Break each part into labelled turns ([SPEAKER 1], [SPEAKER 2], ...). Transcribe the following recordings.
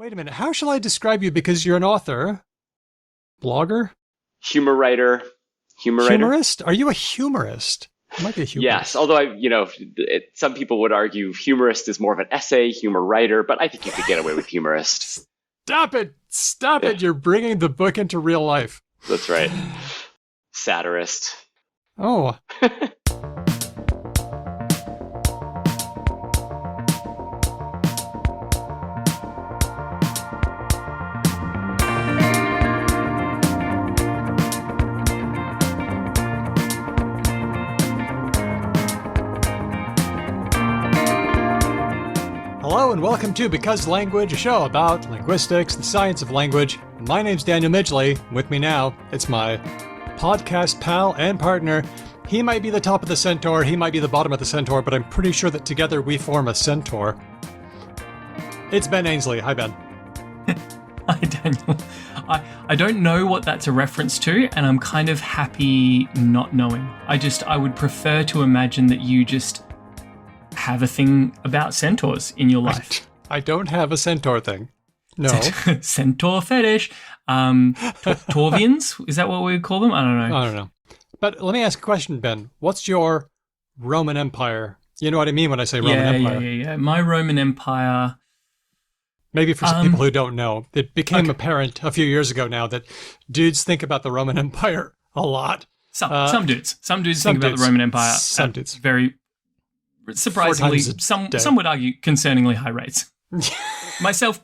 [SPEAKER 1] Wait a minute. How shall I describe you? Because you're an author, blogger,
[SPEAKER 2] Humor writer.
[SPEAKER 1] humorist. Are you a humorist? You might be a
[SPEAKER 2] Yes,
[SPEAKER 1] humorist.
[SPEAKER 2] although some people would argue humorist is more of an essay, humor writer, but I think you could get away with humorist.
[SPEAKER 1] Stop it! Stop it! You're bringing the book into real life.
[SPEAKER 2] That's right. Satirist.
[SPEAKER 1] Oh. Hello and welcome to Because Language, a show about linguistics, the science of language. My name's Daniel Midgley. With me now, it's my podcast pal and partner. He might be the top of the centaur, he might be the bottom of the centaur, but I'm pretty sure that together we form a centaur. It's Ben Ainsley. Hi, Ben.
[SPEAKER 3] Hi, Daniel. I don't know what that's a reference to, and I'm kind of happy not knowing. I would prefer to imagine that you just have a thing about centaurs in your life.
[SPEAKER 1] I don't have a centaur thing. No.
[SPEAKER 3] Centaur fetish. Torvians? Is that what we would call them? I don't know.
[SPEAKER 1] I don't know. But let me ask a question, Ben. What's your Roman Empire? You know what I mean when I say Roman Empire?
[SPEAKER 3] Yeah. My Roman Empire...
[SPEAKER 1] Maybe for some people who don't know, it became apparent a few years ago now that dudes think about the Roman Empire a lot.
[SPEAKER 3] Some dudes think about the Roman Empire.
[SPEAKER 1] Some dudes.
[SPEAKER 3] Very surprisingly, some would argue concerningly high rates. Myself,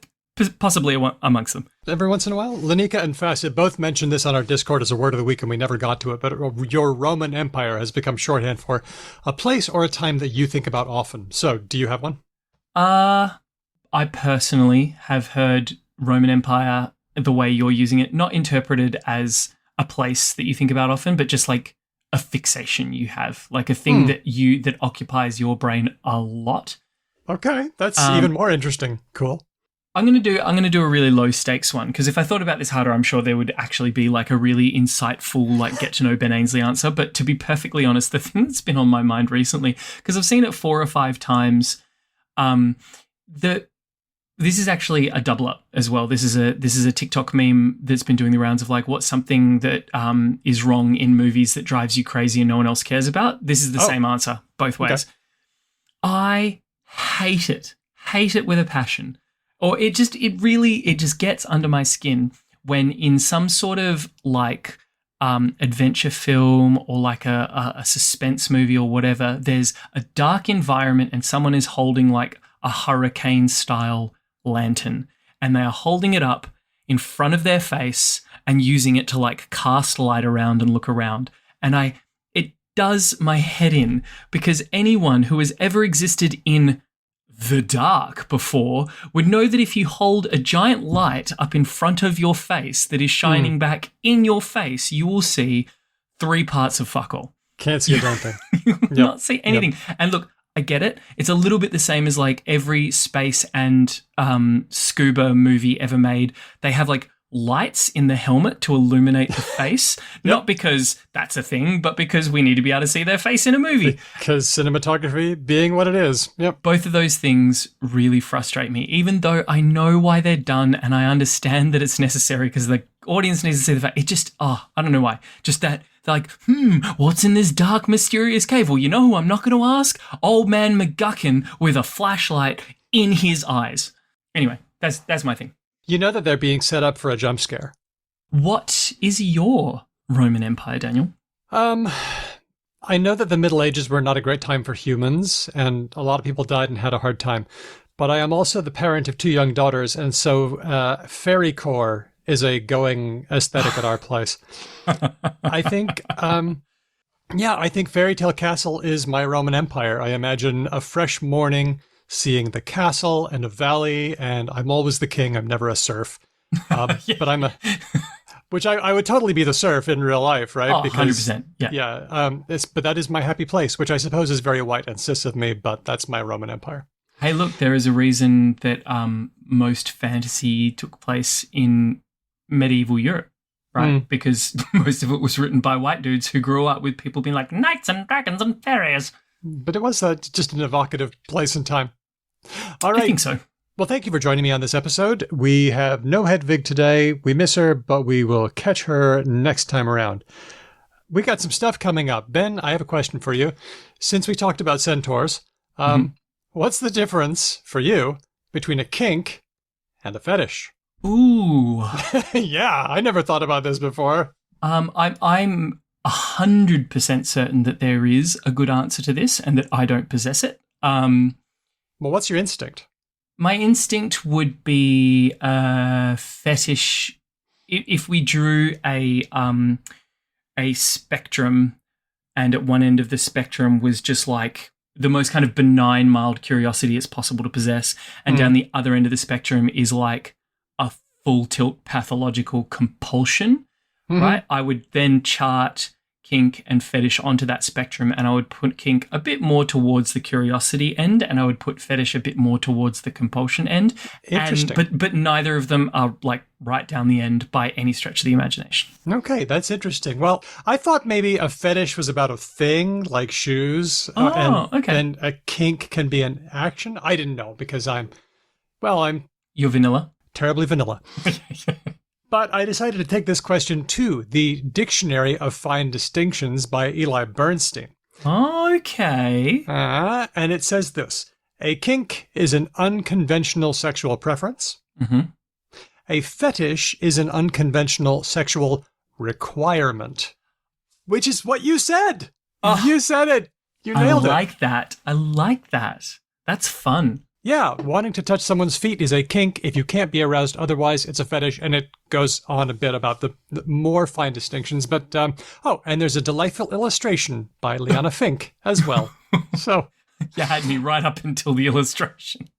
[SPEAKER 3] possibly amongst them.
[SPEAKER 1] Every once in a while, Lanika and Facet both mentioned this on our Discord as a word of the week, and we never got to it, but your Roman Empire has become shorthand for a place or a time that you think about often. So, do you have one?
[SPEAKER 3] I personally have heard Roman Empire, the way you're using it, not interpreted as a place that you think about often, but just like a fixation you have, like a thing that occupies your brain a lot.
[SPEAKER 1] Okay, that's even more interesting. Cool.
[SPEAKER 3] I'm gonna do a really low stakes one, because if I thought about this harder, I'm sure there would actually be like a really insightful, like get to know Ben Ainsley answer. But to be perfectly honest, the thing that's been on my mind recently, because I've seen it 4 or 5 times, this is actually a double up as well. This is a TikTok meme that's been doing the rounds of like, what's something that is wrong in movies that drives you crazy and no one else cares about? This is the same answer both ways. Okay. I hate it with a passion. Or it just gets under my skin when in some sort of like adventure film or like a suspense movie or whatever, there's a dark environment and someone is holding like a hurricane style lantern, and they are holding it up in front of their face and using it to like cast light around and look around. And it does my head in, because anyone who has ever existed in the dark before would know that if you hold a giant light up in front of your face that is shining back in your face, you will see 3 parts of fuck all.
[SPEAKER 1] Can't see a damn thing.
[SPEAKER 3] You will not see anything. And look, I get it. It's a little bit the same as like every space and scuba movie ever made. They have like lights in the helmet to illuminate the face, not because that's a thing, but because we need to be able to see their face in a movie.
[SPEAKER 1] Because cinematography being what it is. Yep.
[SPEAKER 3] Both of those things really frustrate me, even though I know why they're done and I understand that it's necessary because the audience needs to see the fact. It just, I don't know why. Just that, they're like, what's in this dark, mysterious cave? Well, you know who I'm not going to ask? Old man McGuckin with a flashlight in his eyes. Anyway, that's my thing.
[SPEAKER 1] You know that they're being set up for a jump scare.
[SPEAKER 3] What is your Roman Empire, Daniel?
[SPEAKER 1] I know that the Middle Ages were not a great time for humans, and a lot of people died and had a hard time. But I am also the parent of 2 young daughters, and so fairycore is a going aesthetic at our place. I think, I think Fairy Tale Castle is my Roman Empire. I imagine a fresh morning, seeing the castle and a valley, and I'm always the king. I'm never a serf. But I'm which I would totally be the serf in real life, right?
[SPEAKER 3] Oh, because, 100%. Yeah.
[SPEAKER 1] Yeah. But that is my happy place, which I suppose is very white and cis of me, but that's my Roman Empire.
[SPEAKER 3] Hey, look, there is a reason that most fantasy took place in medieval Europe, right? Because most of it was written by white dudes who grew up with people being like knights and dragons and fairies.
[SPEAKER 1] But it was just an evocative place and time. All right.
[SPEAKER 3] I think so.
[SPEAKER 1] Well, thank you for joining me on this episode. We have no Hedvig today. We miss her, but we will catch her next time around. We got some stuff coming up. Ben, I have a question for you. Since we talked about centaurs, what's the difference for you between a kink and a fetish?
[SPEAKER 3] Ooh.
[SPEAKER 1] Yeah, I never thought about this before.
[SPEAKER 3] I'm 100% certain that there is a good answer to this and that I don't possess it.
[SPEAKER 1] Well, what's your instinct?
[SPEAKER 3] My instinct would be fetish. If we drew a spectrum, and at one end of the spectrum was just like the most kind of benign, mild curiosity it's possible to possess, and down the other end of the spectrum is like a full tilt pathological compulsion, right? I would then chart kink and fetish onto that spectrum, and I would put kink a bit more towards the curiosity end, and I would put fetish a bit more towards the compulsion end.
[SPEAKER 1] Interesting.
[SPEAKER 3] But neither of them are like right down the end by any stretch of the imagination.
[SPEAKER 1] Okay, that's interesting. Well, I thought maybe a fetish was about a thing like shoes, and a kink can be an action. I didn't know because I'm
[SPEAKER 3] You're vanilla.
[SPEAKER 1] terribly vanilla. But I decided to take this question to the Dictionary of Fine Distinctions by Eli Burnstein.
[SPEAKER 3] Okay.
[SPEAKER 1] And it says this: a kink is an unconventional sexual preference. A fetish is an unconventional sexual requirement, which is what you said. You said it. You nailed it.
[SPEAKER 3] I like that. That's fun.
[SPEAKER 1] Yeah, wanting to touch someone's feet is a kink. If you can't be aroused otherwise, it's a fetish. And it goes on a bit about the more fine distinctions. But, and there's a delightful illustration by Liana Fink as well. So
[SPEAKER 3] you had me right up until the illustration.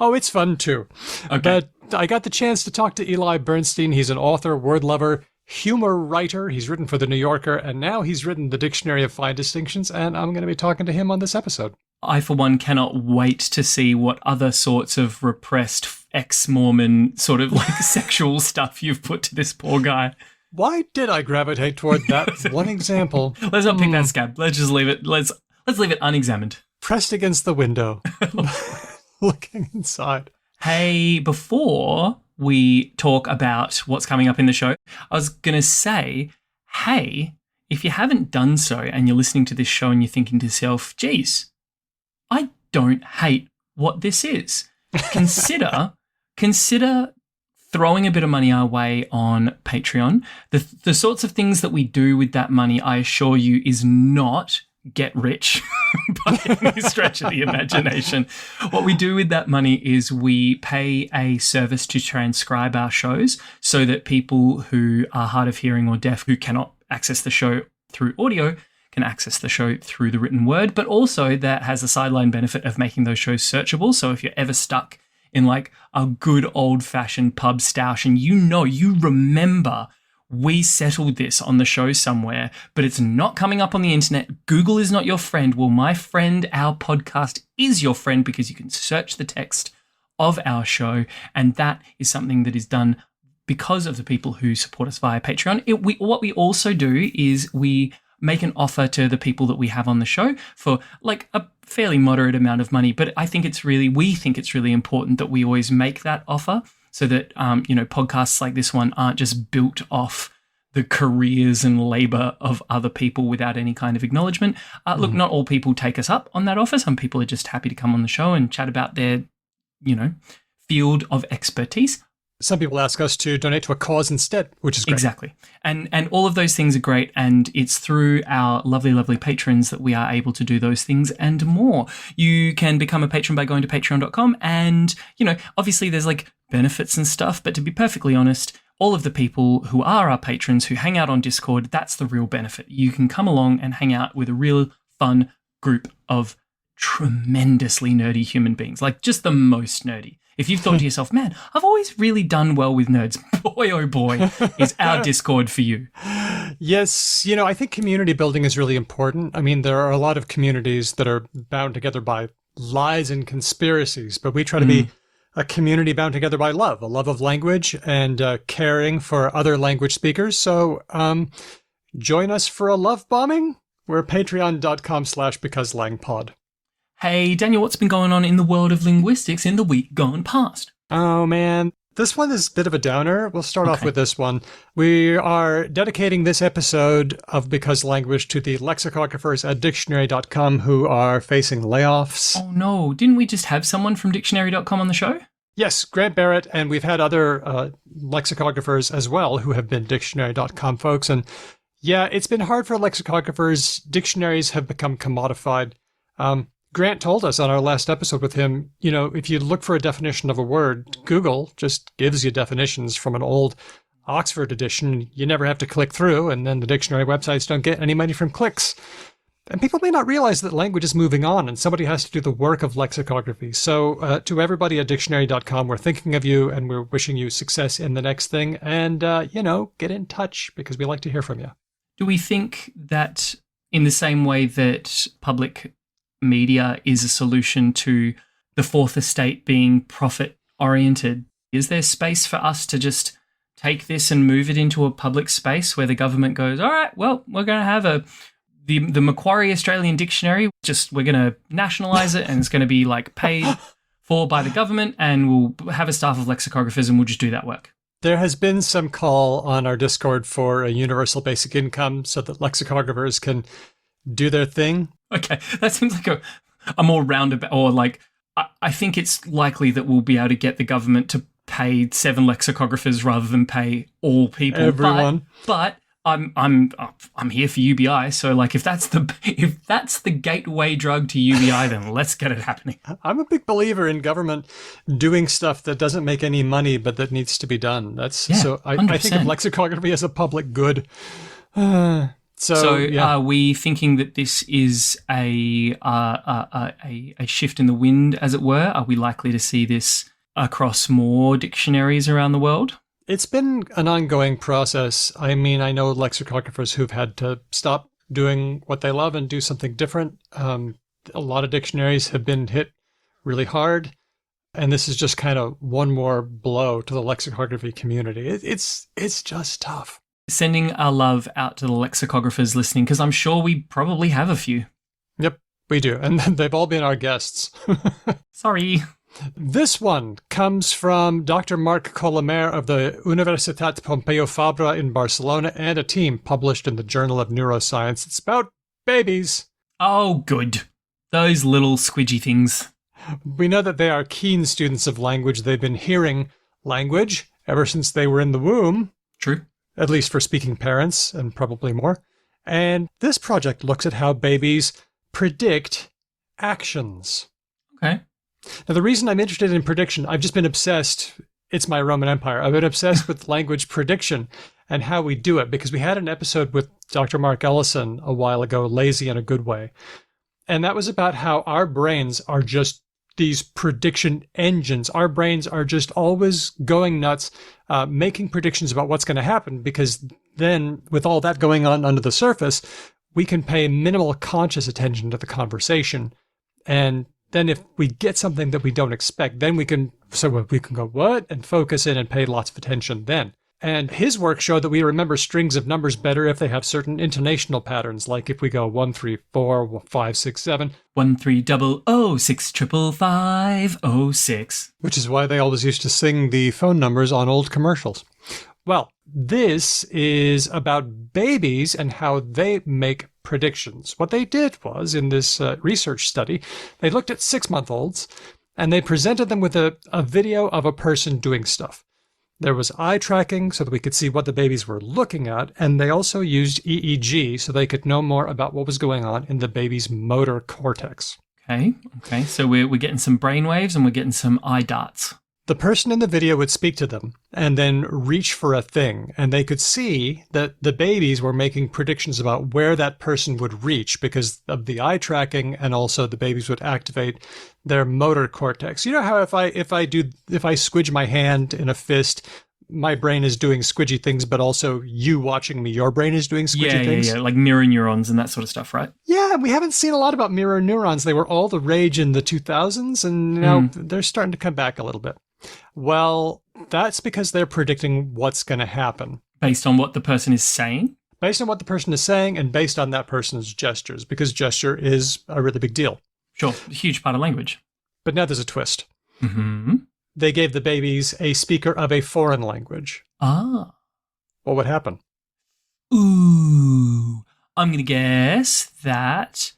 [SPEAKER 1] Oh, it's fun too.
[SPEAKER 3] Okay.
[SPEAKER 1] But I got the chance to talk to Eli Burnstein. He's an author, word lover, humor writer. He's written for The New Yorker, and now he's written the Dictionary of Fine Distinctions, and I'm going to be talking to him on this episode.
[SPEAKER 3] I, for one, cannot wait to see what other sorts of repressed ex-Mormon sort of like sexual stuff you've put to this poor guy.
[SPEAKER 1] Why did I gravitate toward that one example?
[SPEAKER 3] Let's not pick that scab. Let's just leave it. Let's leave it unexamined.
[SPEAKER 1] Pressed against the window, looking inside.
[SPEAKER 3] Hey, before we talk about what's coming up in the show, I was going to say, hey, if you haven't done so and you're listening to this show and you're thinking to yourself, geez, I don't hate what this is. Consider throwing a bit of money our way on Patreon. The sorts of things that we do with that money, I assure you, is not get rich by any stretch of the imagination. What we do with that money is we pay a service to transcribe our shows so that people who are hard of hearing or deaf who cannot access the show through audio can access the show through the written word, but also that has a sideline benefit of making those shows searchable. So if you're ever stuck in like a good old-fashioned pub stoush and you remember we settled this on the show somewhere, but it's not coming up on the internet, Google is not your friend. Well, my friend, our podcast is your friend because you can search the text of our show, and that is something that is done because of the people who support us via Patreon. What we also do is we make an offer to the people that we have on the show for like a fairly moderate amount of money. But we think it's really important that we always make that offer so that, podcasts like this one aren't just built off the careers and labor of other people without any kind of acknowledgement. Look, not all people take us up on that offer. Some people are just happy to come on the show and chat about their, field of expertise.
[SPEAKER 1] Some people ask us to donate to a cause instead, which is great.
[SPEAKER 3] Exactly. And all of those things are great. And it's through our lovely, lovely patrons that we are able to do those things and more. You can become a patron by going to patreon.com. And, obviously there's like benefits and stuff. But to be perfectly honest, all of the people who are our patrons who hang out on Discord, that's the real benefit. You can come along and hang out with a real fun group of tremendously nerdy human beings, like just the most nerdy. If you've thought to yourself, man, I've always really done well with nerds, boy, oh boy, is our Discord for you.
[SPEAKER 1] Yes, I think community building is really important. I mean, there are a lot of communities that are bound together by lies and conspiracies, but we try to be a community bound together by love, a love of language and caring for other language speakers. So join us for a love bombing. We're patreon.com/becauselangpod.
[SPEAKER 3] Hey, Daniel, what's been going on in the world of linguistics in the week gone past?
[SPEAKER 1] Oh, man. This one is a bit of a downer. We'll start off with this one. We are dedicating this episode of Because Language to the lexicographers at dictionary.com who are facing layoffs.
[SPEAKER 3] Oh, no. Didn't we just have someone from dictionary.com on the show?
[SPEAKER 1] Yes, Grant Barrett, and we've had other lexicographers as well who have been dictionary.com folks. And yeah, it's been hard for lexicographers. Dictionaries have become commodified. Grant told us on our last episode with him, you know, if you look for a definition of a word, Google just gives you definitions from an old Oxford edition. You never have to click through, and then the dictionary websites don't get any money from clicks. And people may not realize that language is moving on and somebody has to do the work of lexicography. So to everybody at dictionary.com, we're thinking of you and we're wishing you success in the next thing. And, get in touch because we like to hear from you.
[SPEAKER 3] Do we think that in the same way that public media is a solution to the fourth estate being profit-oriented, is there space for us to just take this and move it into a public space where the government goes, all right, well, we're going to have the Macquarie Australian Dictionary, we're going to nationalise it and it's going to be like paid for by the government and we'll have a staff of lexicographers and we'll just do that work?
[SPEAKER 1] There has been some call on our Discord for a universal basic income so that lexicographers can do their thing.
[SPEAKER 3] Okay, that seems like a more roundabout, or like, I think it's likely that we'll be able to get the government to pay 7 lexicographers rather than pay all people.
[SPEAKER 1] Everyone.
[SPEAKER 3] But I'm here for UBI, so like if that's the gateway drug to UBI, then let's get it happening.
[SPEAKER 1] I'm a big believer in government doing stuff that doesn't make any money but that needs to be done. I think of lexicography as a public good.
[SPEAKER 3] Are we thinking that this is a shift in the wind, as it were? Are we likely to see this across more dictionaries around the world?
[SPEAKER 1] It's been an ongoing process. I mean, I know lexicographers who've had to stop doing what they love and do something different. A lot of dictionaries have been hit really hard, and this is just kind of one more blow to the lexicography community. It's just tough.
[SPEAKER 3] Sending our love out to the lexicographers listening, because I'm sure we probably have a few.
[SPEAKER 1] Yep, we do. And they've all been our guests.
[SPEAKER 3] Sorry.
[SPEAKER 1] This one comes from Dr. Marc Colomer of the Universitat Pompeu Fabra in Barcelona and a team published in the Journal of Neuroscience. It's about babies.
[SPEAKER 3] Oh, good. Those little squidgy things.
[SPEAKER 1] We know that they are keen students of language. They've been hearing language ever since they were in the womb.
[SPEAKER 3] True.
[SPEAKER 1] At least for speaking parents, and probably more. And this project looks at how babies predict actions.
[SPEAKER 3] Okay.
[SPEAKER 1] Now, the reason I'm interested in prediction, I've just been obsessed. It's my Roman Empire. I've been obsessed with language prediction and how we do it, because we had an episode with Dr. Mark Ellison a while ago, Lazy in a Good Way. And that was about how our brains are just these prediction engines. Our brains are just always going nuts, making predictions about what's going to happen, because then with all that going on under the surface, we can pay minimal conscious attention to the conversation. And then if we get something that we don't expect, then we can go, what? And focus in and pay lots of attention then. And his work showed that we remember strings of numbers better if they have certain intonational patterns, like if we go 1, 3, 4, 5, 6, 7.
[SPEAKER 3] 1 3 0 6 5 5 0 6.
[SPEAKER 1] Which is why they always used to sing the phone numbers on old commercials. Well, this is about babies and how they make predictions. What they did was, in this research study, they looked at 6-month-olds and they presented them with a video of a person doing stuff. There was eye tracking so that we could see what the babies were looking at, and they also used EEG so they could know more about what was going on in the baby's motor cortex.
[SPEAKER 3] Okay. So we're getting some brainwaves and we're getting some eye darts.
[SPEAKER 1] The person in the video would speak to them and then reach for a thing, and they could see that the babies were making predictions about where that person would reach because of the eye tracking, and also the babies would activate their motor cortex. You know how if I squidge my hand in a fist, my brain is doing squidgy things, but also you watching me, your brain is doing squidgy things?
[SPEAKER 3] Yeah, like mirror neurons and that sort of stuff, right?
[SPEAKER 1] Yeah, we haven't seen a lot about mirror neurons. They were all the rage in the 2000s, and now they're starting to come back a little bit. Well, that's because they're predicting what's going to happen.
[SPEAKER 3] Based on what the person is saying?
[SPEAKER 1] Based on what the person is saying and based on that person's gestures, because gesture is a really big deal.
[SPEAKER 3] Sure, a huge part of language.
[SPEAKER 1] But now there's a twist.
[SPEAKER 3] Mm-hmm.
[SPEAKER 1] they gave the babies a speaker of a foreign language,
[SPEAKER 3] Ah.
[SPEAKER 1] what would happen?
[SPEAKER 3] Ooh. I'm going to guess that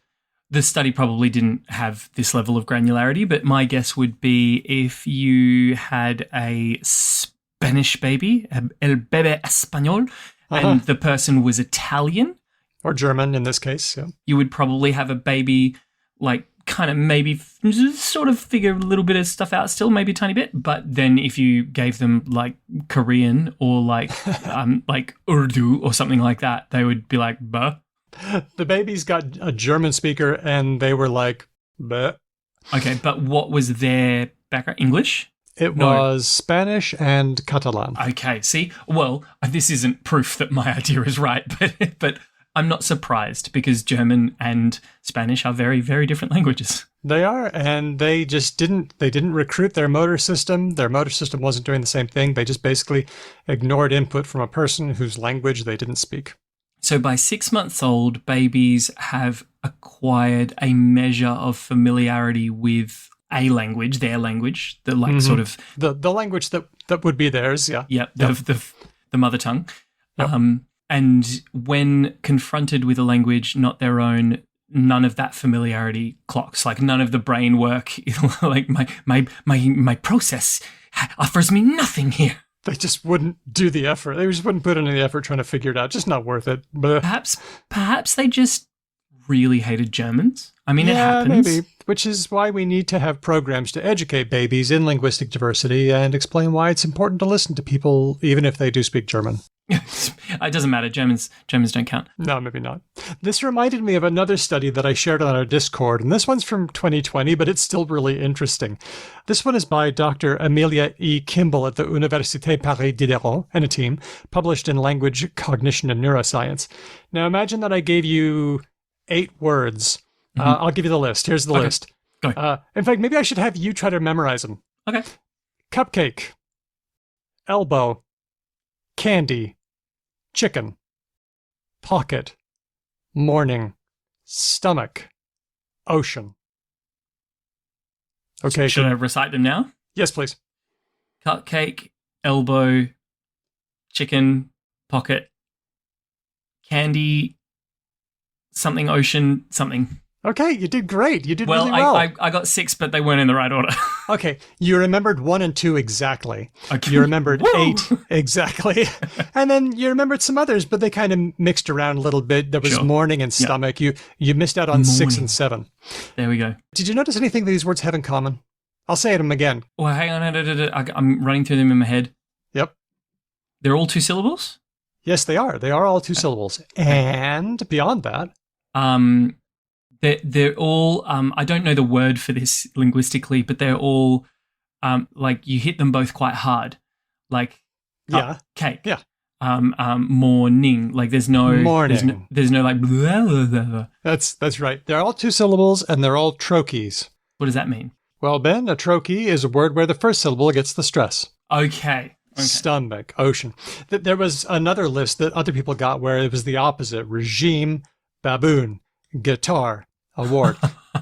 [SPEAKER 3] the study probably didn't have this level of granularity, but my guess would be if you had a Spanish baby, el bebé español, and the person was Italian.
[SPEAKER 1] Or German in this case, yeah.
[SPEAKER 3] You would probably have a baby, like, kind of maybe sort of figure a little bit of stuff out still, maybe a tiny bit. But then if you gave them, like, Korean or, like, like Urdu or something like that, they would be like, buh.
[SPEAKER 1] The babies got a German speaker and they were like, bleh.
[SPEAKER 3] Okay, but what was their background? English?
[SPEAKER 1] It was Spanish and Catalan.
[SPEAKER 3] Okay, see? Well, this isn't proof that my idea is right, but I'm not surprised because German and Spanish are very, very different languages.
[SPEAKER 1] They are, and they just didn't recruit their motor system. Their motor system wasn't doing the same thing. They just basically ignored input from a person whose language they didn't speak.
[SPEAKER 3] So by 6 months old, babies have acquired a measure of familiarity with a language, their language, the like sort of
[SPEAKER 1] the language that would be theirs, yeah.
[SPEAKER 3] Yeah, the mother tongue.
[SPEAKER 1] Yep.
[SPEAKER 3] And when confronted with a language not their own, none of that familiarity clocks. Like none of the brain work. Like my process offers me nothing here.
[SPEAKER 1] They just wouldn't do the effort. They just wouldn't put in any effort trying to figure it out. Just not worth it.
[SPEAKER 3] Perhaps they just really hated Germans. I mean, it happens.
[SPEAKER 1] Maybe. Which is why we need to have programs to educate babies in linguistic diversity and explain why it's important to listen to people, even if they do speak German.
[SPEAKER 3] It doesn't matter. Germans don't count.
[SPEAKER 1] No, maybe not. This reminded me of another study that I shared on our Discord, and this one's from 2020, but it's still really interesting. This one is by Dr. Amelia E. Kimball at the Université Paris-Diderot and a team, published in Language, Cognition, and Neuroscience. Now imagine that I gave you 8 words. I'll give you the list. Here's the list.
[SPEAKER 3] Go.
[SPEAKER 1] In fact, maybe I should have you try to memorize them.
[SPEAKER 3] Okay.
[SPEAKER 1] Cupcake, elbow, candy, chicken, pocket, morning, stomach, ocean. Okay.
[SPEAKER 3] Should I recite them now?
[SPEAKER 1] Yes, please.
[SPEAKER 3] Cupcake, elbow, chicken, pocket, candy, something, ocean, something.
[SPEAKER 1] Okay, you did great. You did really
[SPEAKER 3] well.
[SPEAKER 1] well.
[SPEAKER 3] I got 6, but they weren't in the right order.
[SPEAKER 1] Okay, you remembered 1 and 2 exactly.
[SPEAKER 3] Okay.
[SPEAKER 1] You remembered 8 exactly. And then you remembered some others, but they kind of mixed around a little bit. There was morning and stomach. You missed out on 6 and 7.
[SPEAKER 3] There we go.
[SPEAKER 1] Did you notice anything that these words have in common? I'll say them again.
[SPEAKER 3] Well, hang on. I'm running through them in my head.
[SPEAKER 1] Yep.
[SPEAKER 3] They're all 2 syllables?
[SPEAKER 1] Yes, they are. They are all 2 syllables. And beyond that...
[SPEAKER 3] They're all, I don't know the word for this linguistically, but they're all, like you hit them both quite hard. Like, cake.
[SPEAKER 1] Yeah.
[SPEAKER 3] Morning. Like there's no,
[SPEAKER 1] morning.
[SPEAKER 3] There's no like, blah, blah, blah, blah.
[SPEAKER 1] That's right. They're all 2 syllables and they're all trochees.
[SPEAKER 3] What does that mean?
[SPEAKER 1] Well, Ben, a trochee is a word where the first syllable gets the stress.
[SPEAKER 3] Okay.
[SPEAKER 1] Stomach, ocean. There was another list that other people got where it was the opposite. Regime, baboon, guitar, award.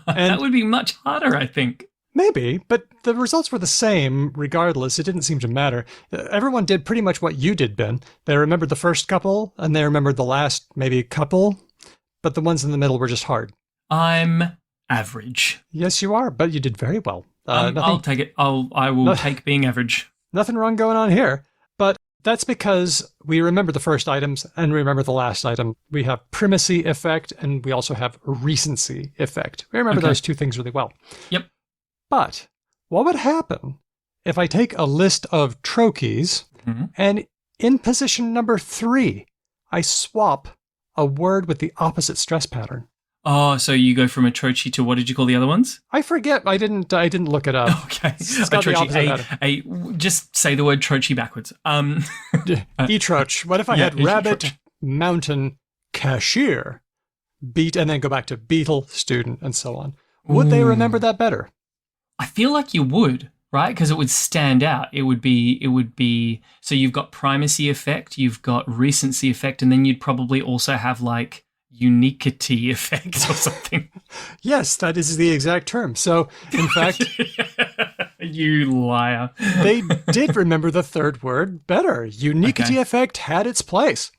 [SPEAKER 1] And
[SPEAKER 3] that would be much harder, I think.
[SPEAKER 1] Maybe, but the results were the same regardless. It didn't seem to matter. Everyone did pretty much what you did, Ben. They remembered the first couple, and they remembered the last maybe couple, but the ones in the middle were just hard.
[SPEAKER 3] I'm average.
[SPEAKER 1] Yes, you are, but you did very well.
[SPEAKER 3] I'll take it. I will take being average.
[SPEAKER 1] Nothing wrong going on here, but that's because we remember the first items and remember the last item. We have primacy effect and we also have recency effect. We remember those 2 things really well.
[SPEAKER 3] Yep.
[SPEAKER 1] But what would happen if I take a list of trochees and in position number 3, I swap a word with the opposite stress pattern?
[SPEAKER 3] Oh, so you go from a trochee to what did you call the other ones?
[SPEAKER 1] I forget. I didn't look it up.
[SPEAKER 3] Okay.
[SPEAKER 1] It's got the opposite
[SPEAKER 3] just say the word trochee backwards.
[SPEAKER 1] E-troch. What if I had rabbit, mountain, cashier, beat, and then go back to beetle, student, and so on? Would they remember that better?
[SPEAKER 3] I feel like you would, right? Because it would stand out. It would be. So you've got primacy effect, you've got recency effect, and then you'd probably also have like uniquity effect or something.
[SPEAKER 1] Yes, that is the exact term. So, in fact,
[SPEAKER 3] You liar.
[SPEAKER 1] They did remember the third word better. Uniquity effect had its place.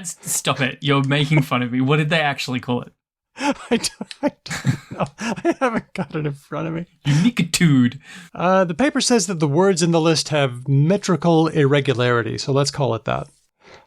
[SPEAKER 3] Stop it. You're making fun of me. What did they actually call it?
[SPEAKER 1] I don't know. I haven't got it in front of me.
[SPEAKER 3] Uniquitude.
[SPEAKER 1] The paper says that the words in the list have metrical irregularity, so let's call it that.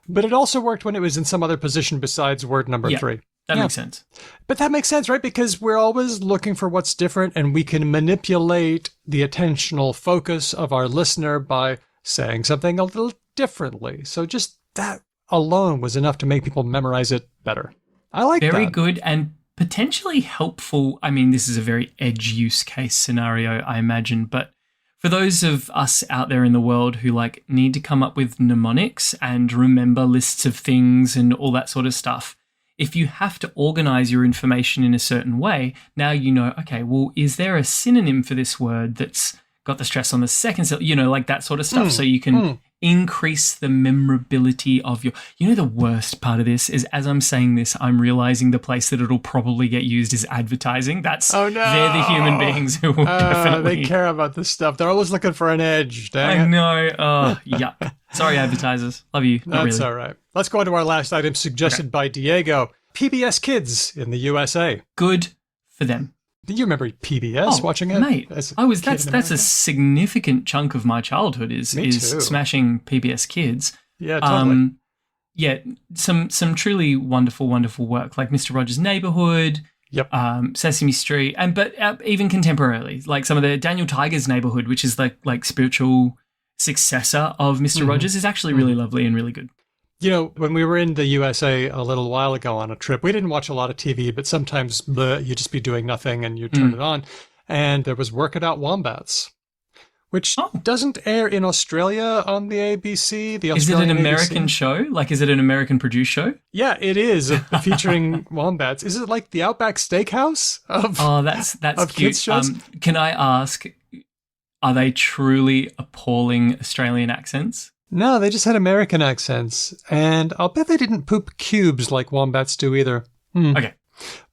[SPEAKER 1] But it also worked when it was in some other position besides word number 3.
[SPEAKER 3] That makes sense.
[SPEAKER 1] But that makes sense, right? Because we're always looking for what's different, and we can manipulate the attentional focus of our listener by saying something a little differently. So just that alone was enough to make people memorize it better. I like that.
[SPEAKER 3] Very good and potentially helpful. I mean, this is a very edge use case scenario, I imagine, but for those of us out there in the world who need to come up with mnemonics and remember lists of things and all that sort of stuff, if you have to organize your information in a certain way, now you know, okay, well, is there a synonym for this word that's got the stress on the second syllable, that sort of stuff. So you can increase the memorability of your, the worst part of this is as I'm saying this, I'm realizing the place that it'll probably get used is advertising. They're the human beings who will definitely.
[SPEAKER 1] They care about this stuff. They're always looking for an edge. Dang it.
[SPEAKER 3] I know. Oh, yuck. Sorry, advertisers. Love you. Not
[SPEAKER 1] That's
[SPEAKER 3] really.
[SPEAKER 1] all right. Let's go on to our last item suggested by Diego. PBS Kids in the USA.
[SPEAKER 3] Good for them.
[SPEAKER 1] Do you remember PBS watching it?
[SPEAKER 3] Mate, that's a significant chunk of my childhood is smashing PBS Kids.
[SPEAKER 1] Yeah, totally.
[SPEAKER 3] Some truly wonderful, wonderful work like Mr. Rogers' Neighborhood, Sesame Street, but even contemporarily, like some of the Daniel Tiger's Neighborhood, which is like spiritual successor of Mr. Rogers, is actually really lovely and really good.
[SPEAKER 1] When we were in the USA a little while ago on a trip, we didn't watch a lot of TV, but sometimes you just be doing nothing and you turn it on. And there was Work It Out Wombats, which doesn't air in Australia on the ABC.
[SPEAKER 3] Is it an American show? Is it an American produced show?
[SPEAKER 1] Yeah, it is, featuring wombats. Is it like the Outback Steakhouse of
[SPEAKER 3] that's
[SPEAKER 1] of
[SPEAKER 3] cute.
[SPEAKER 1] kids shows?
[SPEAKER 3] Can I ask, are they truly appalling Australian accents?
[SPEAKER 1] No, they just had American accents, and I'll bet they didn't poop cubes like wombats do either.
[SPEAKER 3] Okay.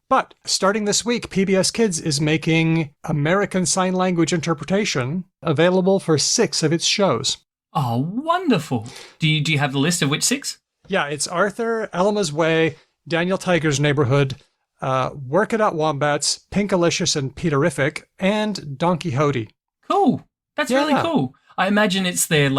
[SPEAKER 1] But starting this week, PBS Kids is making American Sign Language interpretation available for 6 of its shows.
[SPEAKER 3] Oh, wonderful. Do you have the list of which 6?
[SPEAKER 1] Yeah, it's Arthur, Elma's Way, Daniel Tiger's Neighborhood, Work It Out Wombats, Pinkalicious and Peterific, and Don Quixote.
[SPEAKER 3] Cool. That's really cool. I imagine it's their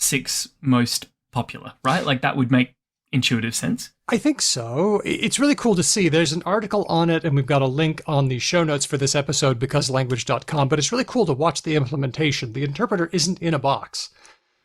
[SPEAKER 3] 6 most popular, right? That would make intuitive sense.
[SPEAKER 1] I think so. It's really cool to see. There's an article on it, and we've got a link on the show notes for this episode, becauselanguage.com, but it's really cool to watch the implementation. The interpreter isn't in a box.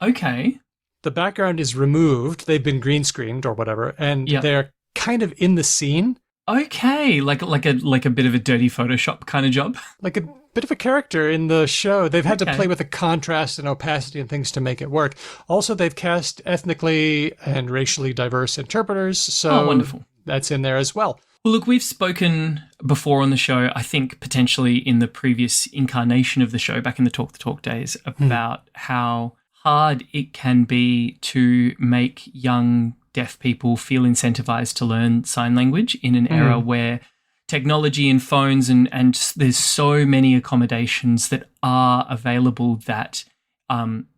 [SPEAKER 3] Okay.
[SPEAKER 1] The background is removed. They've been green screened or whatever, and they're kind of in the scene.
[SPEAKER 3] Okay, like a bit of a dirty Photoshop kind of job.
[SPEAKER 1] Like a bit of a character in the show. They've had to play with the contrast and opacity and things to make it work. Also, they've cast ethnically and racially diverse interpreters, so
[SPEAKER 3] wonderful.
[SPEAKER 1] That's in there as well.
[SPEAKER 3] Well, look, we've spoken before on the show, I think potentially in the previous incarnation of the show, back in the Talk the Talk days, about how hard it can be to make young deaf people feel incentivized to learn sign language in an era where technology and phones and there's so many accommodations that are available that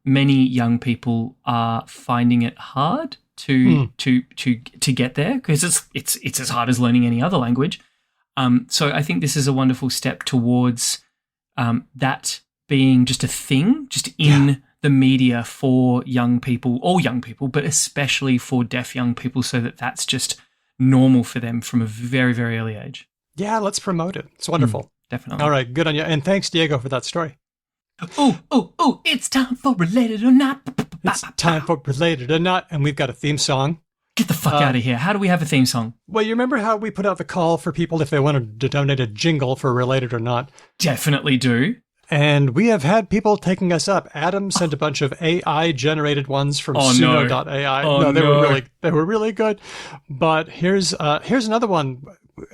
[SPEAKER 3] many young people are finding it hard to get there because it's as hard as learning any other language. So I think this is a wonderful step towards that being just a thing, just in the media for young people, all young people, but especially for deaf young people, so that that's just normal for them from a very, very early age.
[SPEAKER 1] Yeah, let's promote it. It's wonderful.
[SPEAKER 3] Definitely.
[SPEAKER 1] All right, good on you. And thanks, Diego, for that story.
[SPEAKER 3] Oh, it's time for Related or Not.
[SPEAKER 1] It's time for Related or Not, and we've got a theme song.
[SPEAKER 3] Get the fuck out of here. How do we have a theme song?
[SPEAKER 1] Well, you remember how we put out the call for people if they wanted to donate a jingle for Related or Not?
[SPEAKER 3] Definitely do.
[SPEAKER 1] And we have had people taking us up. Adam sent a bunch of AI-generated ones from Suno.ai. They were really good. But here's another one.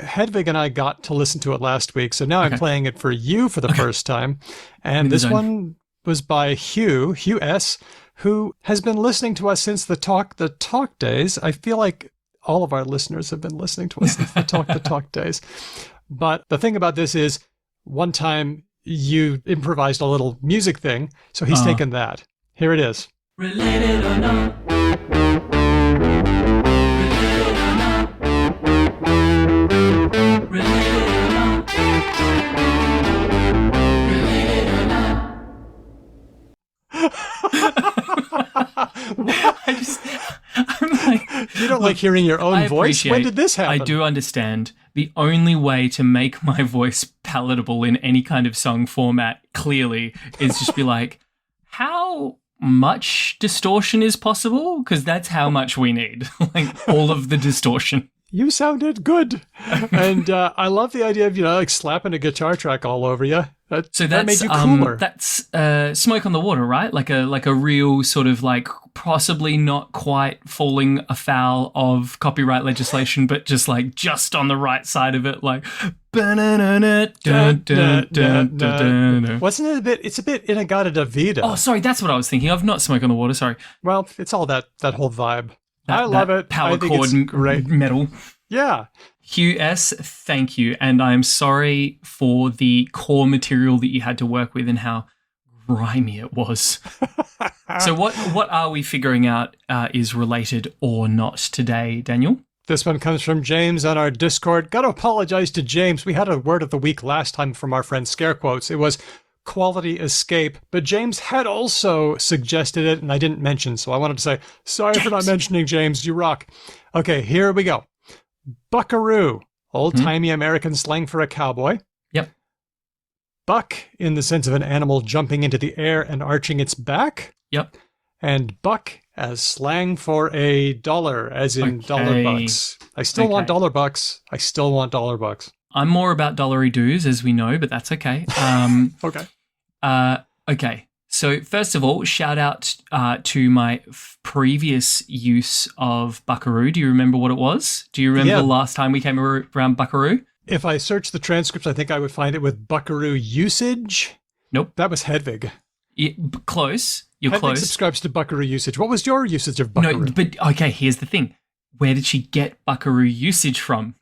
[SPEAKER 1] Hedvig and I got to listen to it last week, so now I'm playing it for you for the first time. And this one was by Hugh S., who has been listening to us since the Talk days. I feel like all of our listeners have been listening to us since the Talk days. But the thing about this is, one time you improvised a little music thing, so he's taken that. Here it is.
[SPEAKER 3] Related or not? I'm like,
[SPEAKER 1] you don't like hearing your own voice? When did this happen?
[SPEAKER 3] I do understand. The only way to make my voice palatable in any kind of song format, clearly, is just be like, how much distortion is possible? Because that's how much we need. Like, all of the distortion.
[SPEAKER 1] You sounded good. And I love the idea of, like slapping a guitar track all over you. That made you cooler.
[SPEAKER 3] That's Smoke on the Water, right? Like a real sort of like possibly not quite falling afoul of copyright legislation, but just on the right side of it, like.
[SPEAKER 1] Wasn't it a bit? It's a bit In-A-Gadda-Da-Vida.
[SPEAKER 3] Oh, sorry, that's what I was thinking of. Not Smoke on the Water. Sorry.
[SPEAKER 1] Well, it's all that whole vibe. I love it.
[SPEAKER 3] Power chord
[SPEAKER 1] great
[SPEAKER 3] metal.
[SPEAKER 1] Yeah.
[SPEAKER 3] Hugh S., thank you. And I'm sorry for the core material that you had to work with and how grimy it was. So what are we figuring out is related or not today, Daniel?
[SPEAKER 1] This one comes from James on our Discord. Got to apologize to James. We had a word of the week last time from our friend Scare Quotes. It was quality escape, but James had also suggested it, and I didn't mention, so I wanted to say, sorry for not mentioning, James. You rock. Okay, here we go. Buckaroo, old-timey American slang for a cowboy.
[SPEAKER 3] Yep.
[SPEAKER 1] Buck, in the sense of an animal jumping into the air and arching its back.
[SPEAKER 3] Yep.
[SPEAKER 1] And buck as slang for a dollar, as in dollar bucks. I still want dollar bucks. I still want dollar bucks.
[SPEAKER 3] I'm more about dollary doos, as we know, but that's okay.
[SPEAKER 1] Okay.
[SPEAKER 3] Okay. So first of all, shout out to my previous use of buckaroo. Do you remember what it was? Do you remember the last time we came around buckaroo?
[SPEAKER 1] If I search the transcripts, I think I would find it with buckaroo usage.
[SPEAKER 3] Nope.
[SPEAKER 1] That was Hedvig.
[SPEAKER 3] Close. You're
[SPEAKER 1] Hedvig
[SPEAKER 3] close.
[SPEAKER 1] Subscribes to buckaroo usage. What was your usage of buckaroo?
[SPEAKER 3] No, but okay, here's the thing. Where did she get buckaroo usage from?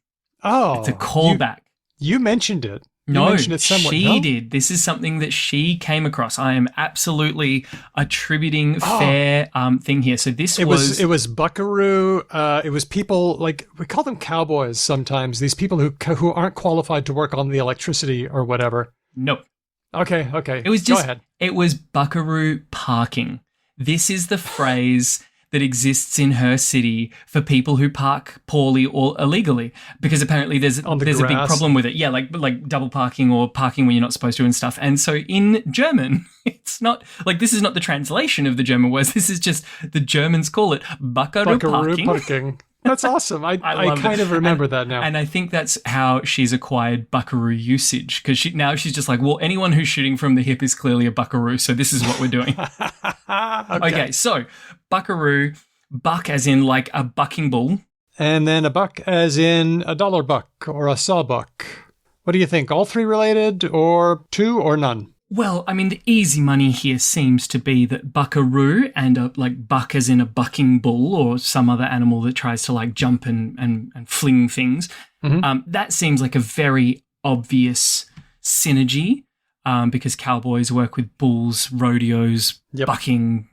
[SPEAKER 1] Oh.
[SPEAKER 3] It's a callback.
[SPEAKER 1] You mentioned it.
[SPEAKER 3] No, she did. This is something that she came across. I am absolutely attributing fair thing here. So it
[SPEAKER 1] was buckaroo. It was people like we call them cowboys sometimes. These people who aren't qualified to work on the electricity or whatever.
[SPEAKER 3] Nope.
[SPEAKER 1] Okay.
[SPEAKER 3] It was
[SPEAKER 1] go ahead.
[SPEAKER 3] It was buckaroo parking. This is the phrase that exists in her city for people who park poorly or illegally, because apparently there's a big problem with it. Yeah, like double parking or parking when you're not supposed to and stuff. And so in German, it's not like this is not the translation of the German words. This is just the Germans call it buckaroo parking.
[SPEAKER 1] That's awesome. I kind of remember that now.
[SPEAKER 3] And I think that's how she's acquired buckaroo usage, because she's just like, well, anyone who's shooting from the hip is clearly a buckaroo, so this is what we're doing. Okay, so buckaroo, buck as in like a bucking bull.
[SPEAKER 1] And then a buck as in a dollar buck or a sawbuck. What do you think? All three related or two or none?
[SPEAKER 3] Well, I mean, the easy money here seems to be that buckaroo and like buck as in a bucking bull or some other animal that tries to like jump and fling things. Mm-hmm. That seems like a very obvious synergy because cowboys work with bulls, rodeos, bucking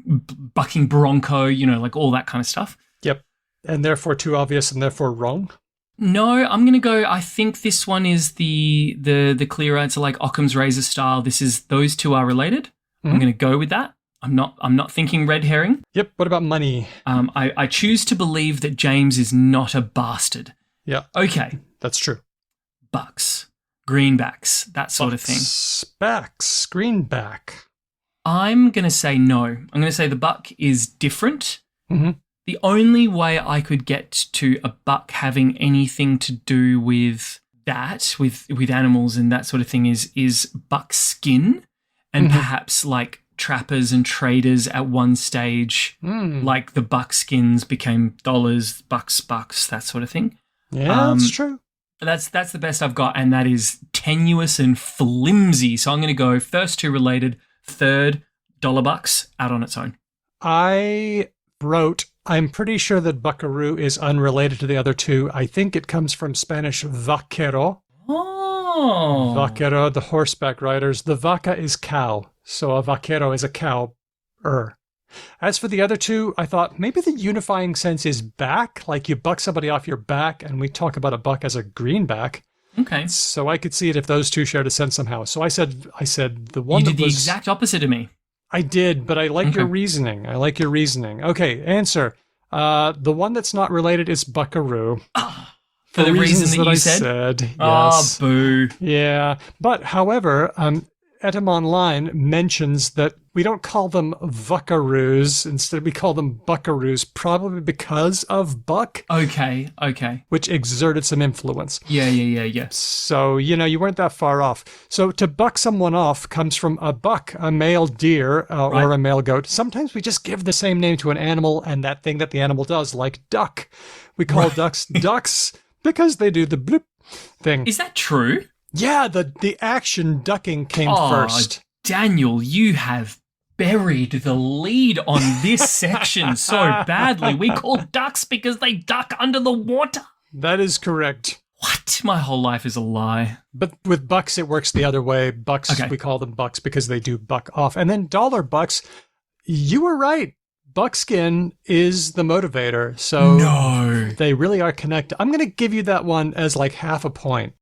[SPEAKER 3] bronco, like all that kind of stuff. Yep.
[SPEAKER 1] And therefore too obvious and therefore wrong?
[SPEAKER 3] No, I'm going to go, I think this one is the clear answer, like Occam's razor style. Those two are related. Mm-hmm. I'm going to go with that. I'm not thinking red herring.
[SPEAKER 1] Yep. What about money?
[SPEAKER 3] I choose to believe that James is not a bastard.
[SPEAKER 1] Yeah.
[SPEAKER 3] Okay.
[SPEAKER 1] That's true.
[SPEAKER 3] Bucks, greenbacks, that sort of thing.
[SPEAKER 1] Backs, greenback.
[SPEAKER 3] I'm going to say no. I'm going to say the buck is different.
[SPEAKER 1] Mm-hmm.
[SPEAKER 3] The only way I could get to a buck having anything to do with that, with animals and that sort of thing, is buck skin, and perhaps like trappers and traders at one stage, like the buck skins became dollars, bucks, that sort of thing.
[SPEAKER 1] Yeah, that's true.
[SPEAKER 3] That's the best I've got, and that is tenuous and flimsy. So I'm going to go first two related, third dollar bucks out on its own.
[SPEAKER 1] I wrote, I'm pretty sure that buckaroo is unrelated to the other two. I think it comes from Spanish vaquero.
[SPEAKER 3] Oh, Oh.
[SPEAKER 1] Vaquero, the horseback riders. The vaca is cow, so a vaquero is a cow. As for the other two, I thought maybe the unifying sense is back, like you buck somebody off your back, and we talk about a buck as a greenback.
[SPEAKER 3] Okay.
[SPEAKER 1] So I could see it if those two shared a sense somehow. So I said the one
[SPEAKER 3] you
[SPEAKER 1] that
[SPEAKER 3] did the
[SPEAKER 1] was,
[SPEAKER 3] exact opposite of me.
[SPEAKER 1] I did, but I like your reasoning. Okay, answer. The one that's not related is buckaroo.
[SPEAKER 3] For the reason that
[SPEAKER 1] I
[SPEAKER 3] you said?
[SPEAKER 1] said. Yes.
[SPEAKER 3] Oh, boo.
[SPEAKER 1] Yeah. But however, Etim Online mentions that we don't call them vuckaroos. Instead, we call them buckaroos, probably because of buck.
[SPEAKER 3] Okay.
[SPEAKER 1] Which exerted some influence.
[SPEAKER 3] Yeah.
[SPEAKER 1] So, you weren't that far off. So to buck someone off comes from a buck, a male deer, or a male goat. Sometimes we just give the same name to an animal and that thing that the animal does, like duck. We call ducks ducks because they do the bloop thing.
[SPEAKER 3] Is that true?
[SPEAKER 1] Yeah, the action ducking came first.
[SPEAKER 3] Daniel, you have buried the lead on this section so badly. We call ducks because they duck under the water.
[SPEAKER 1] That is correct.
[SPEAKER 3] What? My whole life is a lie.
[SPEAKER 1] But with bucks, it works the other way. Bucks, we call them bucks because they do buck off. And then dollar bucks, you were right. Buckskin is the motivator. So
[SPEAKER 3] no,
[SPEAKER 1] they really are connected. I'm going to give you that one as like half a point.